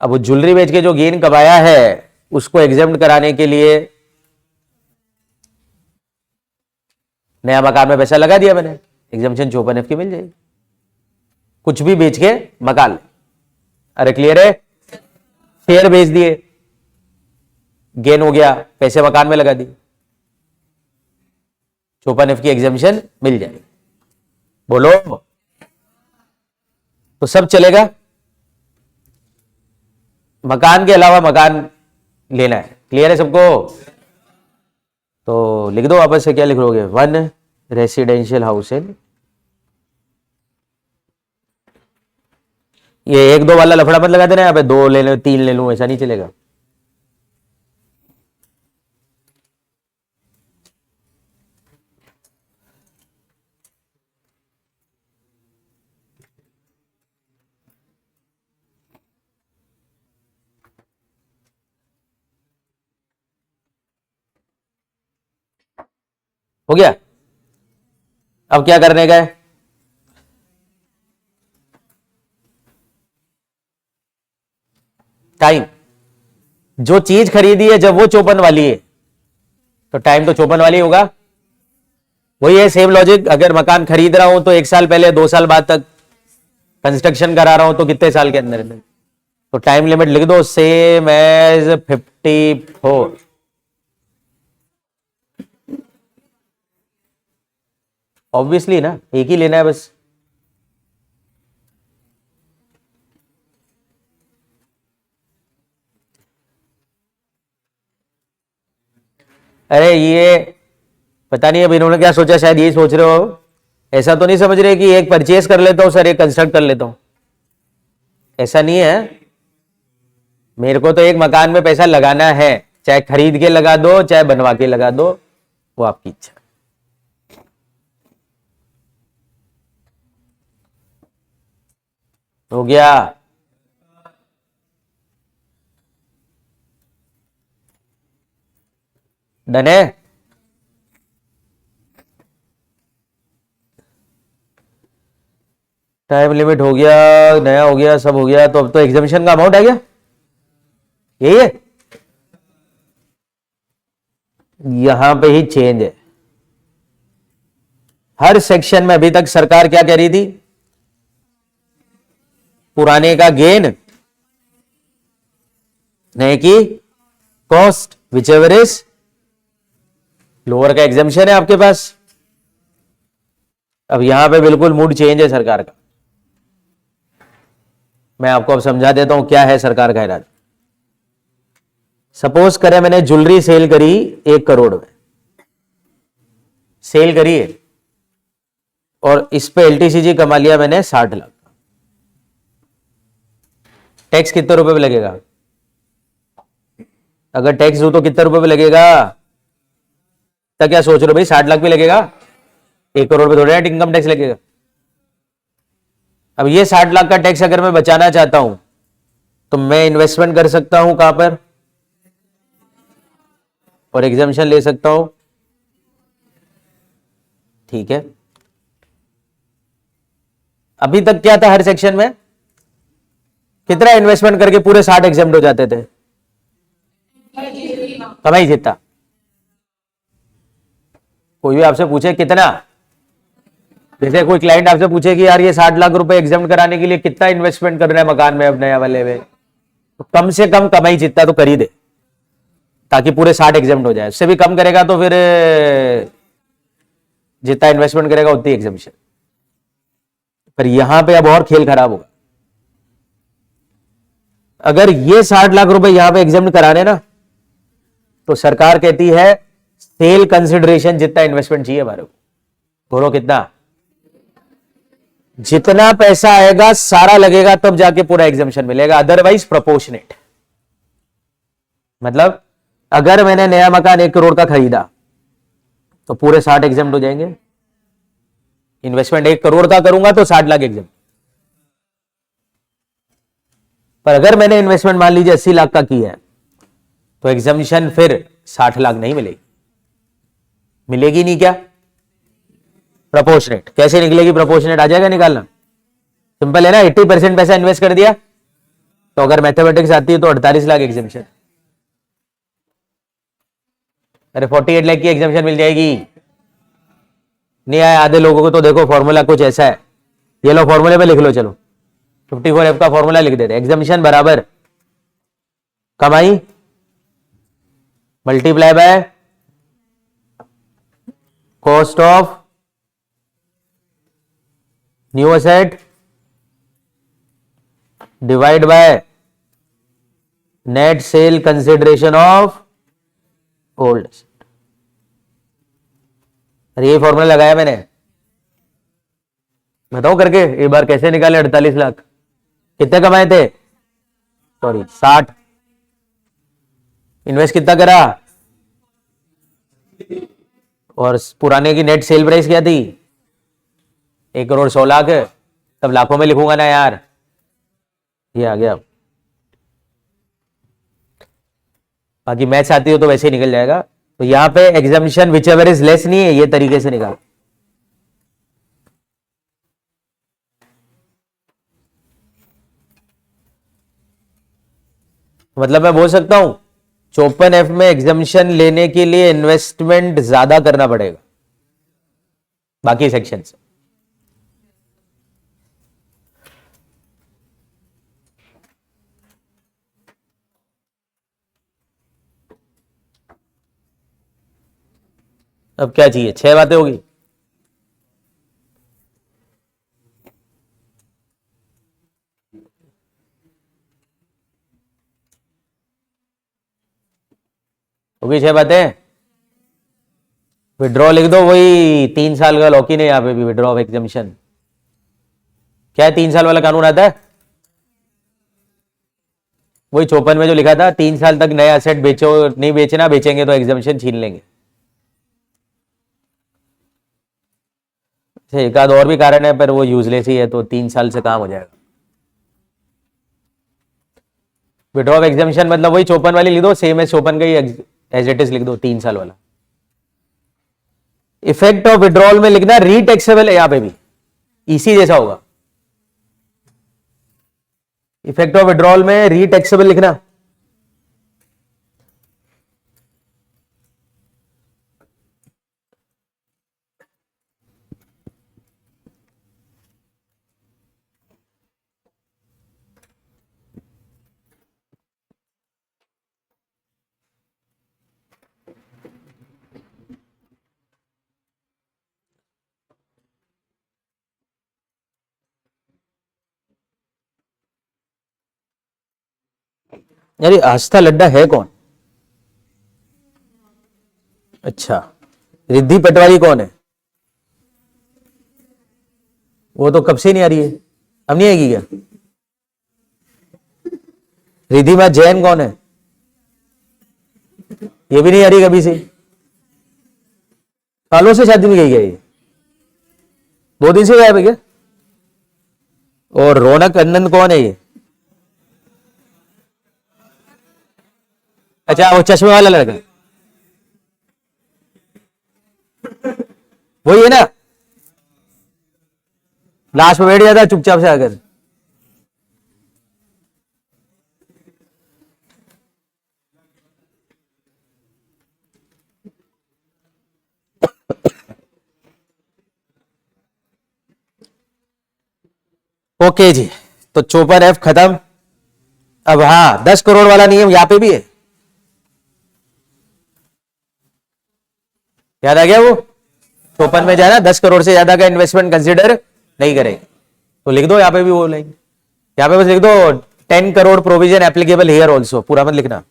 अब वो ज्वेलरी बेच के जो गेन कमाया है उसको एग्जेम्प्ट कराने के लिए नया मकान में पैसा लगा दिया मैंने, एग्जामिशन 54F की मिल जाएगी, कुछ भी बेच के मकान ले, अरे क्लियर है, शेयर बेच दिए, गेन हो गया, पैसे मकान में लगा दिए, 54F की एग्जामिशन मिल जाएगी, बोलो, तो सब चलेगा। मकान के अलावा मकान लेना है, क्लियर है सबको? तो लिख दो वापस से, क्या लिख लोगे? 1 रेसिडेंशियल हाउस इन, ये 1 2 वाला लफड़ा मत लगा देना, यहाँ पे 2 ले लो 3 ले लूं, ऐसा नहीं चलेगा। हो गया? अब क्या करने का है? टाइम। जो चीज खरीदी है जब वो 54 वाली है, तो टाइम तो 54 वाली होगा। वही है सेम लॉजिक, अगर मकान खरीद रहा हूं तो 1 साल पहले 2 साल बाद तक कंस्ट्रक्शन करा रहा हूं तो कितने साल के अंदर में, तो टाइम लिमिट लिख दो सेम एज 54। ऑब्वियसली ना, एक ही लेना है बस। अरे ये पता नहीं अब इन्होंने क्या सोचा, शायद यही सोच रहे हो, ऐसा तो नहीं समझ रहे कि एक परचेज कर लेता हूं सर, एक कंस्ट्रक्ट कर लेता हूं, ऐसा नहीं है। मेरे को तो एक मकान में पैसा लगाना है, चाहे खरीद के लगा दो चाहे बनवा के लगा दो, वो आपकी इच्छा। हो गया? डन है? टाइम लिमिट हो गया, नया हो गया, सब हो गया। तो अब तो एग्जामिशन का अमाउंट आ गया, यही है। यहां पे ही चेंज है। हर सेक्शन में अभी तक सरकार क्या कह रही थी? पुराने का गेन, नए की cost, whichever is lower का एग्जामिशन है आपके पास। अब यहां पे बिल्कुल मूड चेंज है सरकार का। मैं आपको अब समझा देता हूं क्या है सरकार का इरादा। सपोज करें मैंने ज्वेलरी सेल करी 1 करोड़ में, सेल करी है, और इस पे एलटीसीजी कमा लिया मैंने 60 लाख। टैक्स कितने रुपए पे लगेगा? अगर टैक्स दो तो कितने रुपए पे लगेगा? तो क्या सोच रहे हो भाई, 60 लाख पे लगेगा? 1 करोड़ पे थोड़ा इनकम टैक्स लगेगा। अब ये 60 लाख का टैक्स अगर मैं बचाना चाहता हूं तो मैं इन्वेस्टमेंट कर सकता हूं कहां पर, और एग्जामिशन ले सकता हूं। ठीक है, अभी तक क्या था, हर सेक्शन में कितना इन्वेस्टमेंट करके पूरे 60 एग्जाम्ड हो जाते थे? कमाई जितना। कोई भी आपसे पूछे कितना, जैसे कोई क्लाइंट आपसे पूछे कि यार ये 60 लाख रुपए एग्जाम कराने के लिए कितना इन्वेस्टमेंट करना है मकान में अब नया वाले में, तो कम से कम कमाई जितना तो कर ही दे, ताकि पूरे 60 एग्जाम हो जाए। उससे भी कम करेगा तो फिर जितना इन्वेस्टमेंट करेगा उतनी एग्जामिशन। पर यहां पे अब और खेल खराब होगा। अगर ये 60 लाख रुपए यहां पे एग्जाम कराने ना, तो सरकार कहती है सेल कंसिडरेशन जितना इन्वेस्टमेंट चाहिए हमारे को। बोलो कितना? जितना पैसा आएगा सारा लगेगा तब जाके पूरा एग्जामिशन मिलेगा, अदरवाइज प्रोपोर्शनेट। मतलब अगर मैंने नया मकान 1 करोड़ का खरीदा तो पूरे 60 एग्जाम हो जाएंगे। इन्वेस्टमेंट 1 करोड़ का करूंगा तो 60 लाख एग्जाम। पर अगर मैंने इन्वेस्टमेंट मान लीजिए 80 लाख का किया है तो एग्जामिशन फिर 60 लाख नहीं मिलेगी। मिलेगी नहीं क्या? प्रोपोर्शनेट। कैसे निकलेगी प्रोपोर्शनेट? आ जाएगा निकालना, सिंपल है ना। 80% पैसा इन्वेस्ट कर दिया तो अगर मैथमेटिक्स आती है तो 48 लाख एग्जामिशन। अरे 48 लाख की एग्जामिशन मिल जाएगी। नहीं आया आधे लोगों को तो देखो फॉर्मूला कुछ ऐसा है, ये लो फॉर्मूले पे लिख लो, चलो 54F का फॉर्मूला लिख देते। एग्जामिशन बराबर कमाई multiply by cost of new asset divide by net sale consideration of old asset. अरे ये फॉर्मूला लगाया मैंने, बताओ करके एक बार कैसे निकाले 48 लाख। कितने कमाए थे, सॉरी 60। इन्वेस्ट कितना करा, और पुराने की नेट सेल प्राइस क्या थी, 1,16,00,000 है। तब लाखों में लिखूंगा ना यार, ये आ गया। बाकी मैथ्स आती हो तो वैसे ही निकल जाएगा। तो यहां पे exemption whichever is less नहीं है, ये तरीके से निकाल। मतलब मैं बोल सकता हूं 54F में एग्जामिशन लेने के लिए इन्वेस्टमेंट ज्यादा करना पड़ेगा बाकी सेक्शन से। अब क्या चाहिए, 6 बातें होगी। होगी 6 बातें। विड्रॉ लिख दो, वही 3 साल का लॉक इन है यहाँ पे भी, विड्रॉ ऑफ एग्जामिशन। क्या है 3 साल वाला कानून आता है, वही 54 में जो लिखा था, 3 साल तक नया एसेट बेचो, नहीं बेचना, बेचेंगे तो एग्जामिशन छीन लेंगे। एक आध और भी कारण है पर वो यूजलेस ही है, तो 3 साल से काम हो जाएगा। विड्रॉ ऑफ एग्जामिशन मतलब वही 54 वाली लिख दो, सेम है 54 का ही एज इट इज लिख दो, 3 साल वाला। इफेक्ट ऑफ विड्रॉल में लिखना रीटैक्सेबल है, यहां पे भी इसी जैसा होगा। इफेक्ट ऑफ विड्रॉल में रीटैक्सेबल लिखना। यार आस्था लड्डा है कौन, अच्छा रिद्धि पटवारी कौन है, वो तो कब से नहीं आ रही है, अब नहीं आएगी क्या। रिद्धिमा जैन कौन है, ये भी नहीं आ रही कभी से, सालों से शादी में गई है ये, 2 दिन से गायब है क्या। और रौनक अनंत कौन है ये, अच्छा वो चश्मे वाला लड़का, वही है ना, लास्ट में बैठ जाता चुपचाप से आकर। ओके जी, तो 54F खत्म। अब हाँ 10 करोड़ वाला नियम यहां पे भी है, याद आ गया वो 54 में जाना 10 करोड़ से ज्यादा का इन्वेस्टमेंट कंसीडर नहीं करें, तो लिख दो यहां पे भी वो लाइन, यहां पे बस लिख दो 10 crore provision applicable here also, पूरा मत लिखना।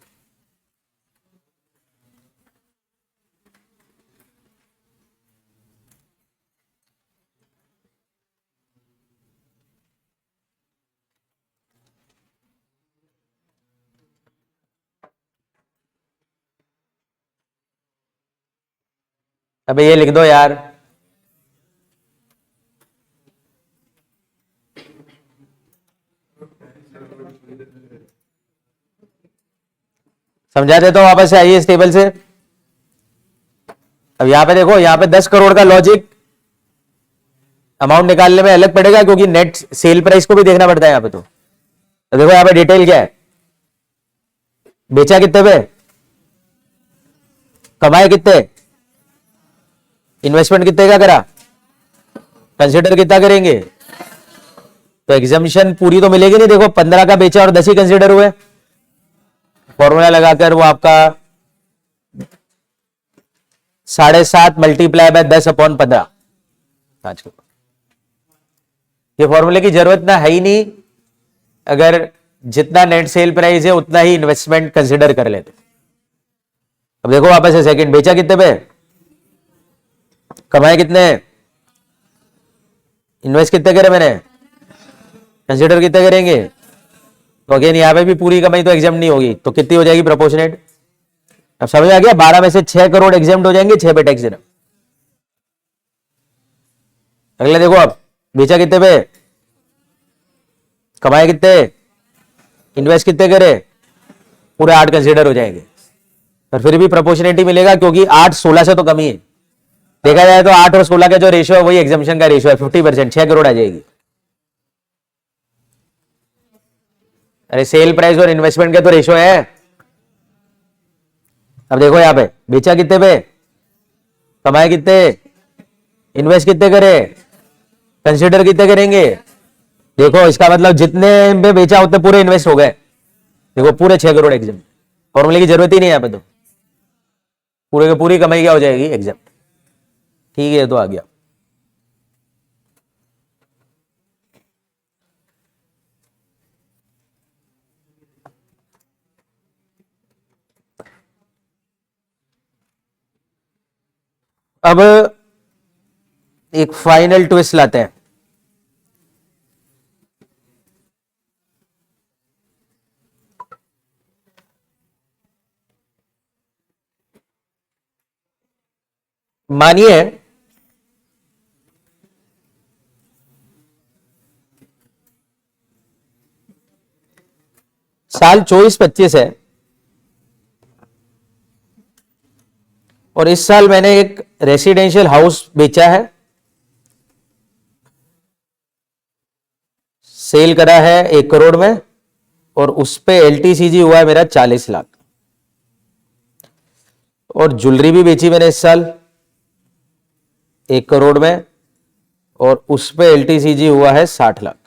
अबे ये लिख दो यार, समझा देता हूं वापस से, आइए इस टेबल से। अब यहां पे देखो, यहां पे 10 करोड़ का लॉजिक अमाउंट निकालने में अलग पड़ेगा, क्योंकि नेट सेल प्राइस को भी देखना पड़ता है यहां पे। तो देखो यहां पे डिटेल क्या है, बेचा कितने पे, कमाए कितने, इन्वेस्टमेंट कितने का करा, कंसिडर कितना करेंगे, तो एग्जामिशन पूरी तो मिलेगी नहीं। देखो 15 का बेचा और 10 ही कंसिडर हुए, फॉर्मूला लगाकर वो आपका 7.5 मल्टीप्लाई बाय 10/15। ये फॉर्मूले की जरूरत ना है ही नहीं, अगर जितना नेट सेल प्राइस है उतना ही इन्वेस्टमेंट कंसिडर कर लेते। अब देखो वापस से सेकंड, बेचा कितने पे, कमाए कितने, इन्वेस्ट कितने करे मैंने, कंसिडर कितने करेंगे। तो अगेन यहां पे भी पूरी कमाई तो एग्जाम नहीं होगी, तो कितनी हो जाएगी प्रोपोर्शनेट। अब समझ आ गया, 12 में से 6 करोड़ एग्जाम हो जाएंगे, 6 पे टैक्स देना। अगले देखो, अब बेचा कितने पे, कमाए कितने, इन्वेस्ट कितने करे, पूरे 8 कंसिडर हो जाएंगे। पर फिर भी प्रोपोर्शनेटी मिलेगा, क्योंकि 8 16 से तो कम ही है। देखा जाए तो 8 और 16 का जो रेशियो है वही एग्जामिशन का रेशियो है, 50%, 6 करोड़ आ जाएगी। अरे सेल प्राइस और इन्वेस्टमेंट का तो रेशियो है। अब देखो यहां पे बेचा कितने पे, कमाए कितने, इन्वेस्ट कितने करे, कंसिडर कितने करेंगे। देखो इसका मतलब जितने पे बेचा उतने पूरे इन्वेस्ट हो गए। देखो पूरे 6 करोड़ एग्जाम, फॉर्मूले की जरूरत ही नहीं है यहां पे, तो पूरे की पूरी कमाई क्या हो जाएगी एग्जाम। ठीक है, तो आ गया। अब एक फाइनल ट्विस्ट लाते हैं। मानिए साल 24-25 है और इस साल मैंने एक रेसिडेंशियल हाउस बेचा है, सेल करा है 1 करोड़ में, और उस पे एलटीसीजी हुआ है मेरा 40 लाख। और ज्वेलरी भी बेची मैंने इस साल 1 करोड़ में, और उस पे एलटीसीजी हुआ है 60 लाख।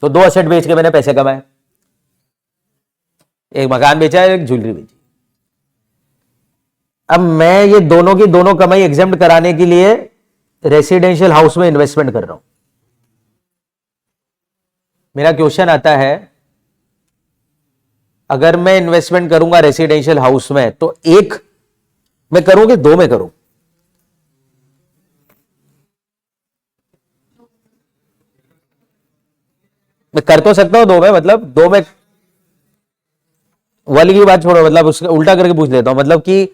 तो 2 असेट बेच के मैंने पैसे कमाए, एक मकान बेचा है, एक ज्वेलरी बेची। अब मैं ये दोनों की दोनों कमाई एग्जाम्प्ट कराने के लिए रेसिडेंशियल हाउस में इन्वेस्टमेंट कर रहा हूं। मेरा क्वेश्चन आता है, अगर मैं इन्वेस्टमेंट करूंगा रेसिडेंशियल हाउस में तो एक में करूं कि 2 में करूं। मैं कर तो सकता हूं 2 में, मतलब 2 में वाली की बात छोड़ो, मतलब उसका उल्टा करके पूछ लेता हूं, मतलब कि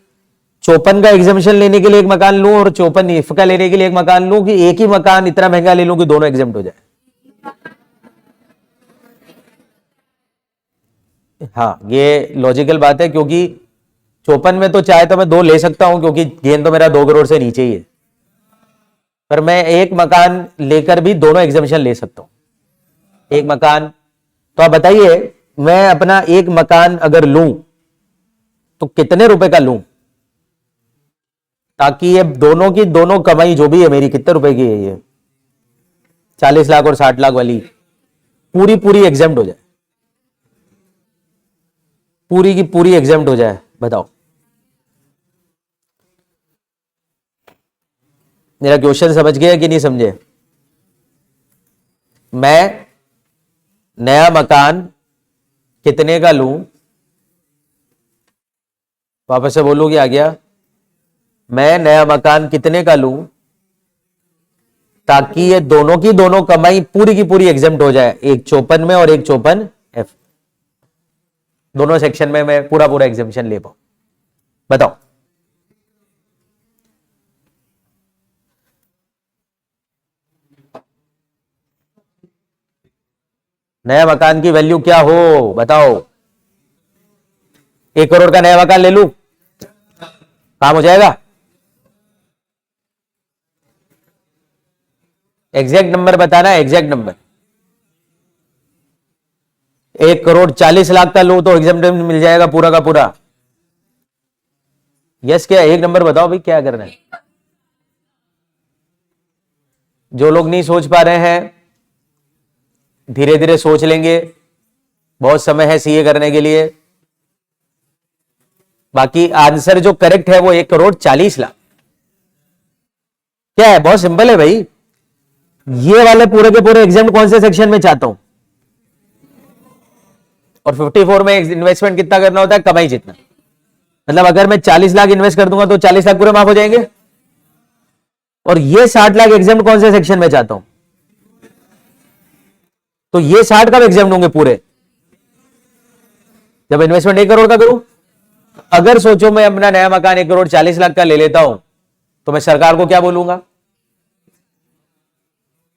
54 का एग्जामिशन लेने के लिए एक मकान लूं और 54 इफ का लेने के लिए एक मकान लूं, कि एक ही मकान इतना महंगा ले लूं कि दोनों एग्जाम्प्ट हो जाए। हाँ, ये लॉजिकल बात है, क्योंकि 54 में तो चाहे तो मैं 2 ले सकता हूं, क्योंकि गेन तो मेरा 2 करोड़ से नीचे ही है। पर मैं एक मकान लेकर भी दोनों एग्जामिशन ले सकता हूं। एक मकान, तो आप बताइए, मैं अपना एक मकान अगर लूं तो कितने रुपए का लूं, ताकि ये दोनों की दोनों कमाई जो भी है मेरी, कितने रुपए की है ये, 40 लाख और 60 लाख वाली, पूरी पूरी एग्जाम्प्ट हो जाए, पूरी की पूरी एग्जाम्प्ट हो जाए। बताओ, मेरा क्वेश्चन समझ गया कि नहीं समझे। मैं नया मकान कितने का लूं, वापस से बोलूं, क्या आ गया। मैं नया मकान कितने का लूं ताकि ये दोनों की दोनों कमाई पूरी की पूरी एग्जाम्प्ट हो जाए, एक 54 में और एक 54F, दोनों सेक्शन में मैं पूरा पूरा एग्जामिशन ले पाऊं। बताओ। नया मकान की वैल्यू क्या हो, बताओ। 1 करोड़ का नया मकान ले लूं, काम हो जाएगा। एग्जैक्ट नंबर बताना, एग्जैक्ट नंबर। 1 करोड़ 40 लाख का लूं तो एग्जाम्पशन मिल जाएगा पूरा का पूरा। यस, क्या एक नंबर बताओ भाई, क्या करना है। जो लोग नहीं सोच पा रहे हैं धीरे धीरे सोच लेंगे, बहुत समय है सीए करने के लिए। बाकी आंसर जो करेक्ट है वो 1 करोड़ 40 लाख। क्या है, बहुत सिंपल है भाई। ये वाले पूरे के पूरे एग्जाम कौन से सेक्शन में चाहता हूं, और 54 में इन्वेस्टमेंट कितना करना होता है, कमाई जितना। मतलब अगर मैं 40 लाख इन्वेस्ट कर दूंगा तो 40 लाख पूरे माफ हो जाएंगे। और ये 60 लाख एग्जाम कौन से सेक्शन में चाहता हूं, तो ये 60 का एग्जाम दूंगे पूरे, जब इन्वेस्टमेंट 1 करोड़ का करूं। अगर सोचो मैं अपना नया मकान 1 करोड़ 40 लाख का ले लेता हूं, तो मैं सरकार को क्या बोलूंगा,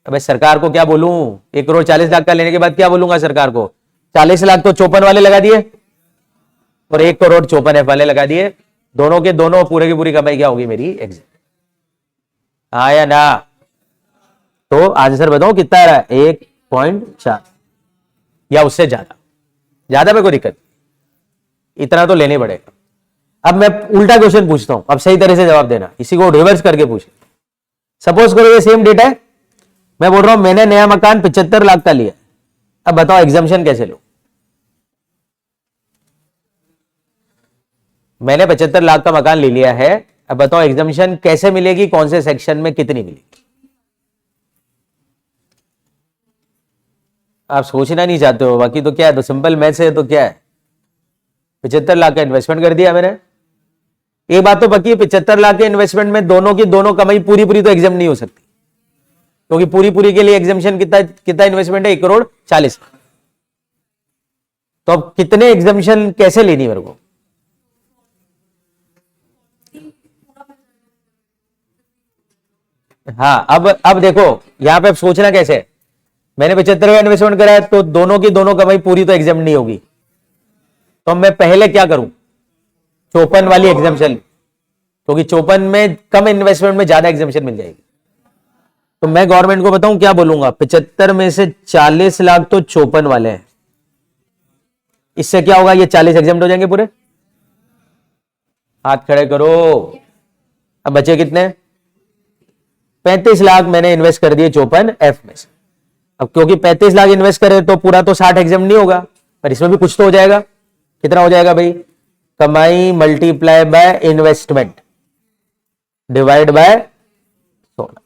अबे सरकार को क्या बोलूं, 1 करोड़ 40 लाख का लेने के बाद क्या बोलूंगा सरकार को, 40 लाख तो 54 वाले लगा दिए और 1 करोड़ 54 वाले लगा दिए, दोनों के दोनों पूरे की पूरी कमाई क्या होगी मेरी, एग्जिट। हाँ या ना, तो आंसर बताओ कितना आ रहा है, 1.4 या उससे ज्यादा, ज्यादा में कोई दिक्कत, इतना तो लेने पड़ेगा। अब मैं उल्टा क्वेश्चन पूछता हूं, अब सही तरह से जवाब देना, इसी को रिवर्स करके पूछ। सपोज करो ये सेम डेटा है, मैं बोल रहा हूं मैंने नया मकान 75 लाख का लिया, अब बताओ एग्जाम्शन कैसे लो। मैंने 75 लाख का मकान ले लिया है, अब बताओ एग्जाम्शन कैसे मिलेगी, कौन से सेक्शन में कितनी मिलेगी। आप सोचना नहीं चाहते हो, बाकी तो क्या है, तो सिंपल मैथ्स है, तो क्या है, 75 लाख का इन्वेस्टमेंट कर दिया मैंने। एक बात तो पक्की है, 75 लाख के इन्वेस्टमेंट में दोनों की दोनों कमाई पूरी पूरी तो एग्जाम नहीं हो सकती, क्योंकि पूरी पूरी के लिए एग्जाम्शन कितना इन्वेस्टमेंट है, 1 करोड़ 40 लाख। तो अब कितने एग्जाम्शन कैसे लेनी मेरे को, हाँ अब देखो यहां पे सोचना कैसे है, मैंने 75 का इन्वेस्टमेंट करा है, तो दोनों की दोनों कमाई पूरी तो एग्जाम नहीं होगी, तो मैं पहले क्या करूं, 54 वाली एग्जाम्शन, क्योंकि 54 में कम इन्वेस्टमेंट में ज्यादा एग्जाम्शन मिल जाएगी। तो मैं गवर्नमेंट को बताऊं क्या बोलूंगा, 75 में से 40 लाख तो 54 वाले हैं, इससे क्या होगा, ये 40 एग्जाम हो जाएंगे पूरे। हाथ खड़े करो, अब बचे कितने, 35 लाख मैंने इन्वेस्ट कर दिए 54F में से। अब क्योंकि 35 लाख इन्वेस्ट करे तो पूरा तो 60 एग्जाम नहीं होगा, पर इसमें भी कुछ तो हो जाएगा। कितना हो जाएगा भाई, कमाई multiply by investment divide by 16,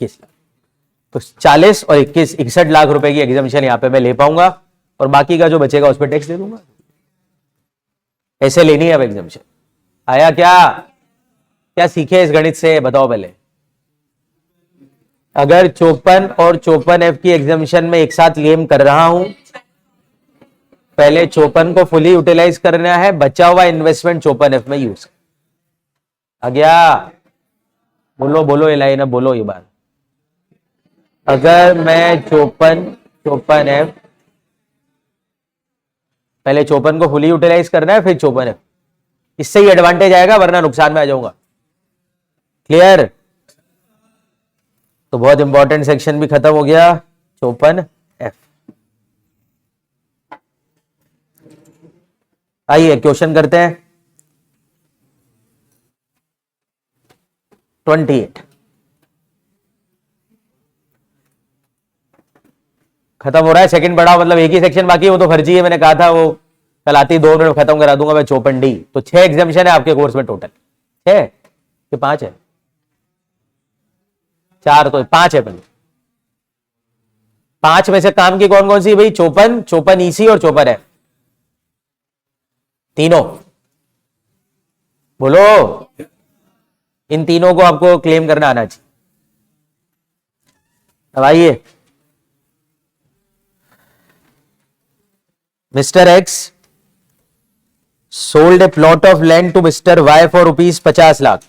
21 lakh, तो 40 और 21 61 लाख रुपए की एग्जामिशन यहां पे मैं ले पाऊंगा, और बाकी का जो बचेगा उस पर टैक्स दे दूंगा। ऐसे लेनी है अब एग्जामिशन। आया क्या, क्या सीखे इस गणित से, बताओ पहले। अगर 54 और 54F की एग्जामिशन में एक साथ क्लेम कर रहा हूं, पहले 54 को फुली यूटिलाइज करना है, बचा हुआ इन्वेस्टमेंट 54F में यूज। आ गया, बोलो बोलो ये लाइन, अब बोलो ये बात। अगर मैं 54F, पहले 54 को फुली यूटिलाइज करना है, फिर 54F, इससे ही एडवांटेज आएगा, वरना नुकसान में आ जाऊंगा। क्लियर, तो बहुत इंपॉर्टेंट सेक्शन भी खत्म हो गया, 54F। आइए क्वेश्चन करते हैं। 28 खत्म हो रहा है, सेकंड पढ़ाओ, मतलब एक ही सेक्शन बाकी है, वो तो फर्जी है, मैंने कहा था वो कल आती 2 मिनट खत्म करा दूंगा मैं। 54D, तो 6 एग्जामिशन है आपके कोर्स में टोटल, 6 कि 5 है, 4 तो 5 है। पहले 5 में से काम की कौन कौन सी भाई, 54 EC और 54F, तीनों बोलो, इन तीनों को आपको क्लेम करना आना चाहिए। अब आइए, mister X sold a plot of land to mister Y for ₹50 lakh.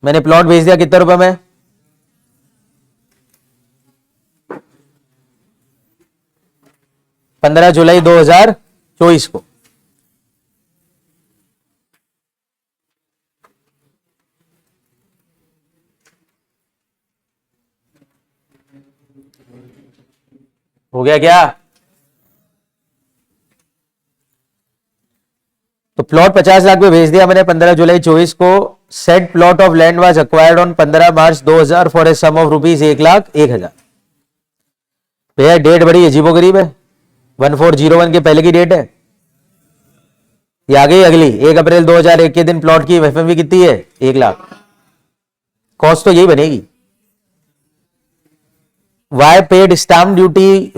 मैंने प्लॉट भेज दिया कितने रुपए में, 15 जुलाई 2024 को। हो गया क्या, तो प्लॉट 50 लाख में भेज दिया मैंने 15 जुलाई 24 को। Said plot of land was acquired on 15 March 2000 for a sum of ₹1,01,000। भैया डेट बड़ी अजीबो गरीब है, 1401 के पहले की डेट है, ये आ गई अगली 1 अप्रैल 2001 के दिन प्लॉट की एफएमवी कितनी है, 1 लाख। कॉस्ट तो यही बनेगी। Y paid stamp duty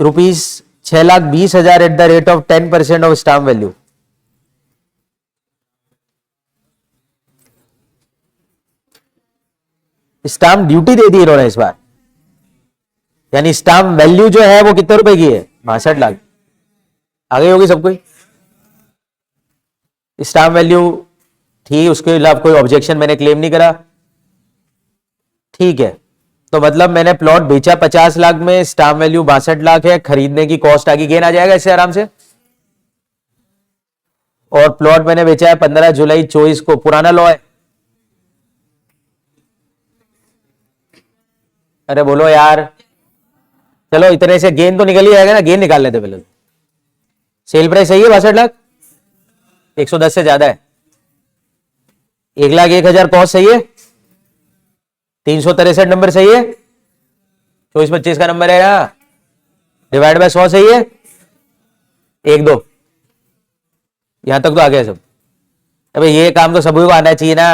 ₹6,20,000 at the rate of 10% of stamp value. Stamp duty दे दी इन्होंने इस बार, यानी स्टाम्प वैल्यू जो है वो कितने रुपए की है? 62 लाख। आगे होगी सब कोई। स्टाम्प वैल्यू ठीक, उसके खिलाफ कोई ऑब्जेक्शन मैंने क्लेम नहीं करा, ठीक है। तो मतलब मैंने प्लॉट बेचा 50 लाख में, स्टाम्प वैल्यू 62 लाख है, खरीदने की कॉस्ट आगे गेन आ जाएगा इससे आराम से। और प्लॉट मैंने बेचा है 15 जुलाई 24 को, पुराना लॉ है। अरे बोलो यार, चलो इतने से गेन तो निकल ही आएगा ना, गेन निकाल लेते पहले। सेल प्राइस सही है 62 लाख, 110 से ज्यादा है। 1,01,000 कॉस्ट सही है, 363 नंबर सही है, 24-25 का नंबर है यहां, डिवाइड बाय 100 सही है, 1-2, यहां तक तो आ गया सब। अबे ये काम तो सभी को आना चाहिए ना,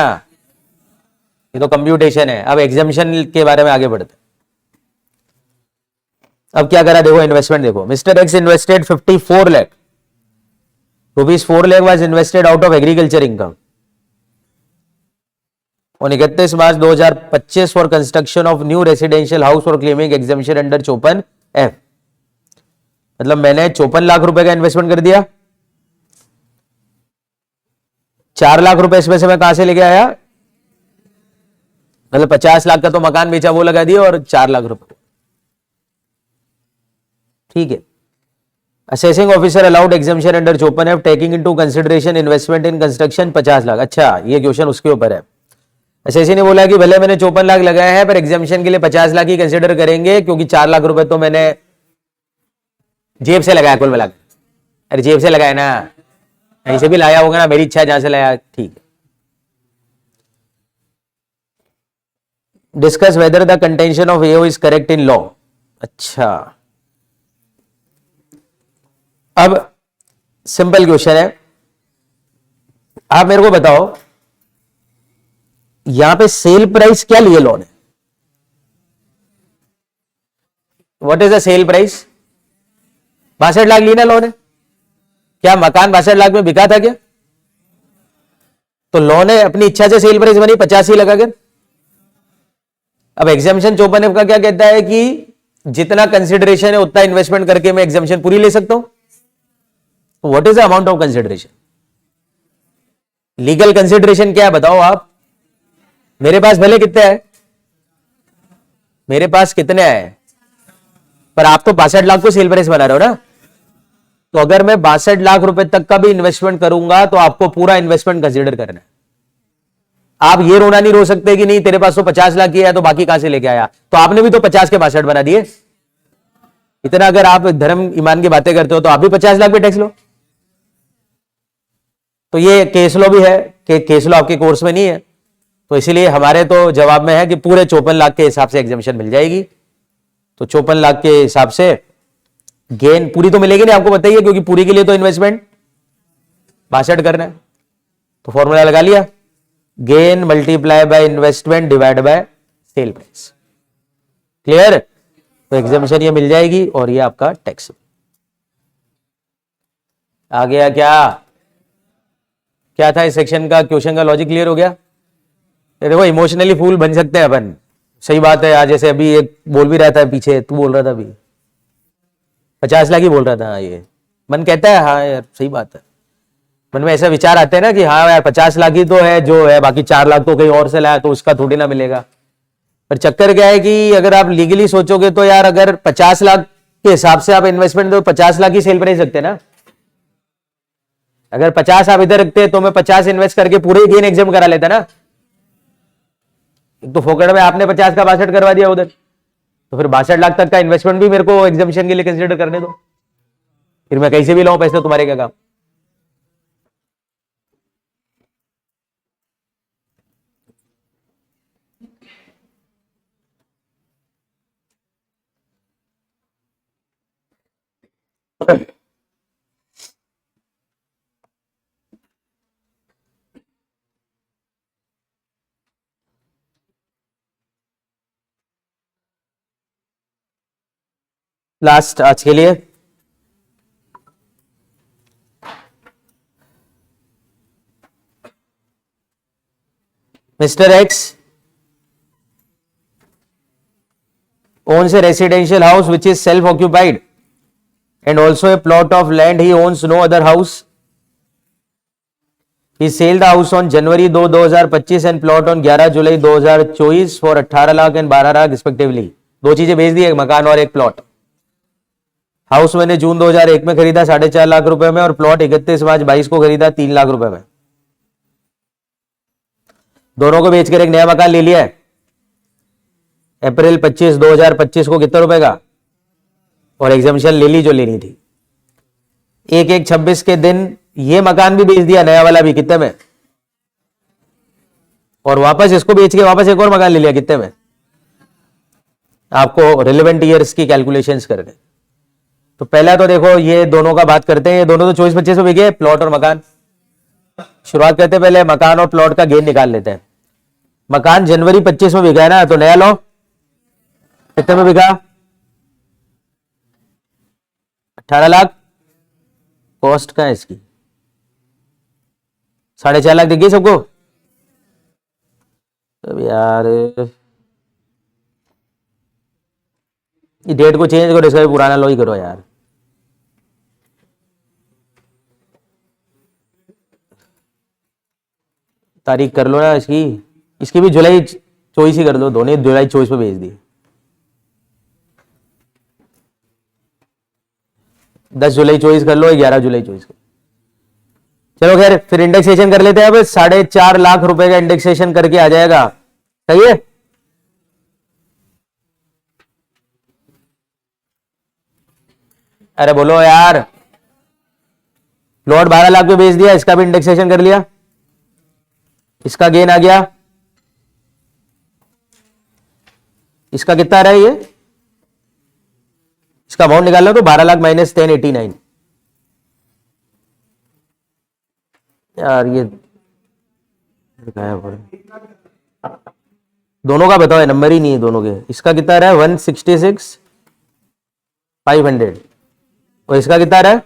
ये तो कंप्यूटेशन है। अब एग्जामिशन के बारे में आगे बढ़ते। अब क्या करा देखो, इन्वेस्टमेंट देखो। Mister x invested 54 lakh rupees, 4 lakh was invested out of agriculture income on 31 March 2025 for construction of new residential house और क्लेमिंग एग्जामिशन अंडर 54F। मतलब मैंने 54 लाख रुपए का इन्वेस्टमेंट कर दिया, 4 लाख रुपए इसमें से मैं कहां से लेके आया? मतलब 50 लाख का तो मकान बेचा, वो लगा दिया, और 4 लाख रुपए, ठीक है। Assessing officer allowed exemption under 54F taking into consideration investment in construction 50 lakh. अच्छा, ये क्वेश्चन उसके ऊपर है। एसएससी ने बोला कि भले मैंने 54 लाख लगाए हैं, पर एग्जामिशन के लिए 50 लाख ही कंसिडर करेंगे, क्योंकि 4 लाख रुपए तो मैंने जेब से लगाया कुल मिलाकर। अरे जेब से लगाया ना, कहीं से भी लाया होगा ना, मेरी इच्छा है जहां से लाया, ठीक है। Discuss whether the contention of AO is correct in law. अच्छा, अब सिंपल क्वेश्चन है, आप मेरे को बताओ, यहां पे सेल प्राइस क्या लिए लॉ ने? What is the sale price? 62 lakh ली ना लॉ ने। क्या मकान 62 लाख में बिका था क्या? तो लॉ ने अपनी इच्छा से सेल प्राइस बनी 85 लगा कर। अब एग्जामिशन 54F का क्या कहता है कि जितना कंसिडरेशन है उतना इन्वेस्टमेंट करके मैं एग्जामिशन पूरी ले सकता हूं। तो what is the amount of consideration? Legal consideration क्या है बताओ आप? मेरे पास भले कितने है, मेरे पास कितने है, पर आप तो 62 लाख को सेल प्राइस बना रहे हो ना। तो अगर मैं 62 लाख रुपए तक का भी इन्वेस्टमेंट करूंगा तो आपको पूरा इन्वेस्टमेंट कंसीडर करना है। आप ये रोना नहीं रो सकते कि नहीं तेरे पास तो 50 लाख की है तो बाकी कहां से लेके आया। तो आपने भी तो 50 के 62 बना दिए। इतना अगर आप धर्म ईमान की बातें करते हो तो आप भी 50 लाख पे टैक्स लो। तो ये केस लो भी है कि केस लो आपके कोर्स में नहीं है, तो इसीलिए हमारे तो जवाब में है कि पूरे 54 लाख के हिसाब से एग्जामिशन मिल जाएगी। तो 54 लाख के हिसाब से गेन पूरी तो मिलेगी नहीं, आपको बताइए, क्योंकि पूरी के लिए तो इन्वेस्टमेंट 62 करना है। तो फॉर्मूला लगा लिया, gain multiply by investment divide by sale price. Clear? तो एग्जामिशन ये मिल जाएगी और ये आपका टैक्स आ गया। क्या क्या था इस सेक्शन का? क्वेश्चन का लॉजिक क्लियर हो गया? देखो, इमोशनली फूल बन सकते हैं अपन, सही बात है। आज जैसे अभी एक बोल भी रहा था पीछे, तू बोल रहा था अभी 50 लाख ही बोल रहा था। हाँ, ये मन कहता है, हाँ यार सही बात है। मन में ऐसा विचार आते हैं ना कि हाँ यार 50 लाख ही तो है जो है, बाकी 4 लाख तो कहीं और से लाया तो उसका थोड़ी ना मिलेगा। पर चक्कर क्या है कि अगर आप लीगली सोचोगे तो यार, अगर 50 लाख के हिसाब से आप इन्वेस्टमेंट दो, 50 लाख ही सेल प्राइस रखते ना। अगर 50 आप इधर रखते तो मैं 50 इन्वेस्ट करके पूरे ही गेन एग्जाम करा लेता ना। एक तो फोकट में आपने 50 का 62 करवा दिया उधर, तो फिर 62 लाख तक का इन्वेस्टमेंट भी मेरे को एग्जामिशन के लिए कंसिडर करने दो, फिर मैं कहीं से भी लाऊं पैसे, तुम्हारे क्या काम। लास्ट आज के लिए, mister x owns a residential house which is self occupied and also a plot of land. He owns no other house. He sold the house on January 2, 2025 and plot on 11 July 2024 for 18 lakh and 12 lakh respectively. दो चीजें बेच दी, एक मकान और एक plot. House मैंने जून 2001 में खरीदा 4.5 लाख रुपए में और प्लॉट 31 मार्च 22 को खरीदा 3 लाख रुपए में. दोनों को बेचकर एक नया मकान ले लिया है. अप्रैल 25 2025 को कितने रुपए का, और एग्जामिशन ले ली जो लेनी थी. 1/1/26 के दिन ये मकान भी बेच दिया, नया वाला भी. कितने में? और वापस इसको बेच के वापस एक और मकान ले लिया. कितने में? आपको रिलेवेंट ईयर्स की कैलकुलेशंस करने. तो पहला तो देखो ये दोनों का बात करते हैं. ये दोनों तो 24-25 में बिके, प्लॉट और मकान. शुरुआत करते पहले मकान और प्लॉट का गेन निकाल लेते हैं. मकान जनवरी 25 में बिका है ना, तो नया लो कितने में बिका? 18 लाख. कॉस्ट का है इसकी 4.5 लाख दिख गई सबको. अब यार ये डेट को चेंज करो, इसका भी पुराना लो ही करो यार. तारीख कर लो ना इसकी. इसकी भी जुलाई 24 ही कर दो. दोनों जुलाई 24 पे भेज दिए. 10 जुलाई 24 कर लो, 11 जुलाई 24 कर. चलो खैर फिर इंडेक्सेशन कर लेते हैं. अब 4.5 लाख रुपए का इंडेक्सेशन करके आ जाएगा. सही है. अरे बोलो यार. प्लॉट 12 लाख पे बेच दिया, इसका भी इंडेक्सेशन कर लिया. इसका गेन आ गया. इसका कितना रहा है ये, इसका अमाउंट निकालना तो 12 लाख माइनस 1089. यार ये दोनों का बताओ, नंबर ही नहीं है दोनों के. इसका कितना रहा है 166,500 और इसका कितना रहा है.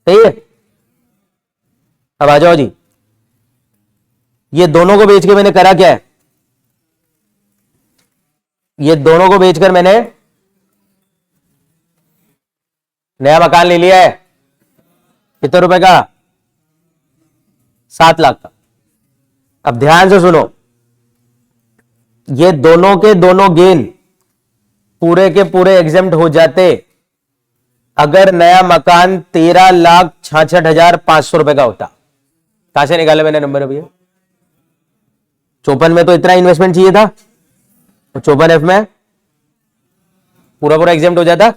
सही है. अब आ जाओ जी. ये दोनों को बेच के मैंने करा क्या है, ये दोनों को बेचकर मैंने नया मकान ले लिया है. कितने रुपए का? 7 लाख का. अब ध्यान से सुनो, ये दोनों के दोनों गेन पूरे के पूरे एग्जेम्प्ट हो जाते अगर नया मकान 13,66,500 रुपए का होता. कहां से निकाले मैंने नंबर अभी? 54 में तो इतना इन्वेस्टमेंट चाहिए था, तो 54F में पूरा पूरा एग्जेम्प्ट हो जाता.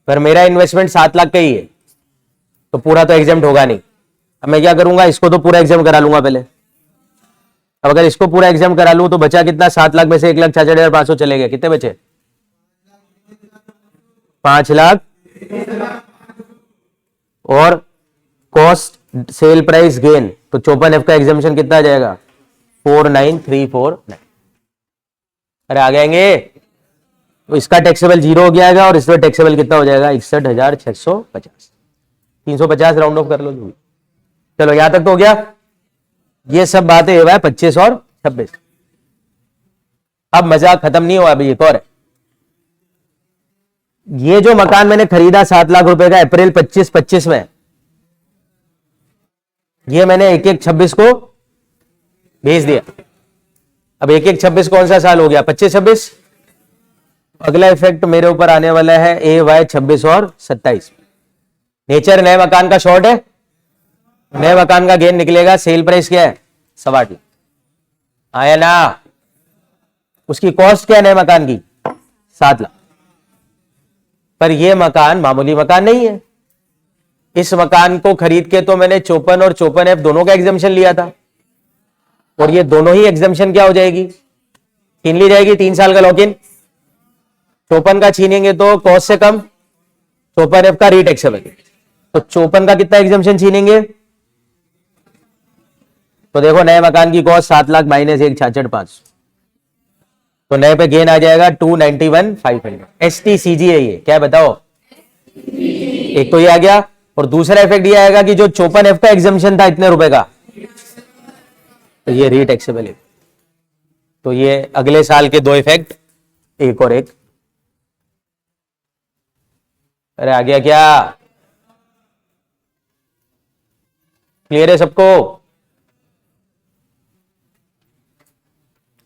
पर मेरा इन्वेस्टमेंट 7 लाख का ही है, तो पूरा तो एग्जेम्प्ट होगा नहीं. अब मैं क्या करूंगा, इसको तो पूरा एग्जाम करा लूंगा पहले. अब अगर इसको पूरा एग्जाम करा लूं तो बचा कितना? 7 लाख में से 1,66,500 चले गए. कितने बचे? 5 लाख. और कॉस्ट सेल प्राइस गेन, तो 54F का एग्जामिशन कितना आ जाएगा? 49,349. अरे आ जाएंगे. तो इसका टैक्सेबल 0 हो जाएगा और इसमें टैक्सेबल कितना हो जाएगा? 61,650. 350 राउंड ऑफ कर लो जो भी. चलो यहां तक तो हो गया. ये सब बातें हुआ है 25 और 26. अब मजाक खत्म नहीं हुआ, अभी एक और है. ये जो मकान मैंने खरीदा 7 लाख रुपए का अप्रैल 25 में, ये मैंने 1/1/26 को भेज दिया. अब 1/1/26 कौन सा साल हो गया? 25-26. अगला इफेक्ट मेरे ऊपर आने वाला है AY 26 और 27. नेचर नए मकान का शॉर्ट है. नए मकान का गेन निकलेगा. सेल प्राइस क्या है? 8.25 लाख. आया ना. उसकी कॉस्ट क्या है नए मकान की? 7 लाख. पर यह मकान मामूली मकान नहीं है. इस मकान को खरीद के तो मैंने 54 और 54F दोनों का एग्जामिशन लिया था, और ये दोनों ही एग्जामिशन क्या हो जाएगी? छीन ली जाएगी. 3 साल का लॉक इन. 54 का छीनेंगे तो कॉस्ट से कम, 54F का रीटैक्सेबल. तो 54 का कितना एग्जामिशन छीनेंगे? तो देखो नए मकान की कॉस्ट 7 लाख माइनस 1,66,500. तो नए पे गेन आ जाएगा 291,500। STCG है ये, क्या है बताओ? एक तो ये आ गया, और दूसरा इफेक्ट ये आएगा कि जो 54F का एग्जम्पशन था इतने रुपए का, तो ये रीटैक्सेबल है। तो ये अगले साल के दो इफेक्ट, एक और एक। अरे आ गया क्या? क्लियर है सबको?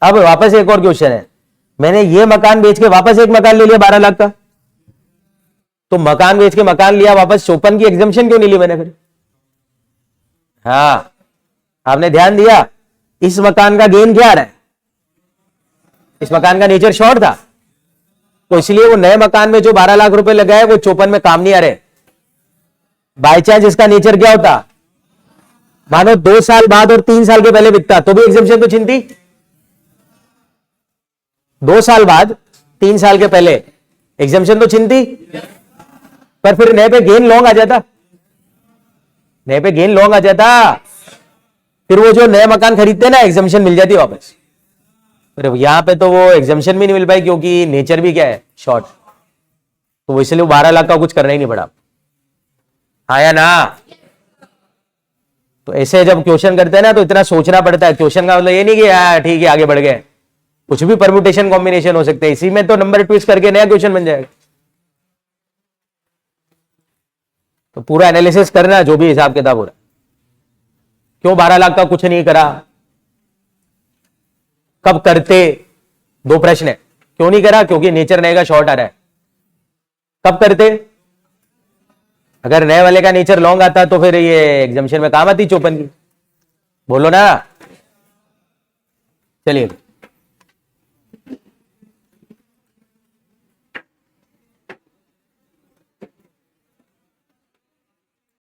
अब वापस एक और क्वेश्चन है। मैंने ये मकान बेच के वापस एक मकान ले लिया 12 लाख का, तो मकान बेच के मकान लिया वापस, 54 की एग्जम्पशन क्यों नहीं ली मैंने फिर? हाँ, आपने ध्यान दिया? इस मकान का गेन क्या आ रहा है? इस मकान का नेचर शॉर्ट था, तो इसलिए वो नए मकान में जो 12 लाख रुपए लगाए वो 54 में काम नहीं आ रहे। बाई चांस इसका नेचर क्या होता, मानो 2 साल बाद और 3 साल के पहले बिकता, तो भी एग्जम्पशन तो छिनती। 2 साल बाद 3 साल के पहले एग्जम्पशन तो छिनती, पर फिर नए पे गेन लॉन्ग आ जाता, नए पे गेन लॉन्ग आ जाता, फिर वो जो नया मकान खरीदते ना एग्जम्पशन मिल जाती वापस। पर यहां पे तो वो एग्जम्पशन भी नहीं मिल पाई, क्योंकि नेचर भी क्या है, शॉर्ट। तो इसलिए 12 लाख का कुछ करना ही नहीं पड़ा। हाँ या ना? तो ऐसे जब क्वेश्चन करते हैं ना तो इतना सोचना पड़ता है। क्वेश्चन का मतलब ये नहीं कि यार ठीक है आगे बढ़ गए, कुछ भी परम्यूटेशन कॉम्बिनेशन हो सकते हैं, इसी में तो नंबर ट्विस्ट करके नया क्वेश्चन बन जाएगा। तो पूरा एनालिसिस करना, जो भी हिसाब किताब हो रहा है। क्यों 12 लाख का कुछ नहीं करा, कब करते, दो प्रश्न है। क्यों नहीं करा? क्योंकि नेचर नए का शॉर्ट आ रहा है। कब करते? अगर नए वाले का नेचर लॉन्ग आता तो फिर ये एग्जामिशन में काम आती 54 की, बोलो ना। चलिए।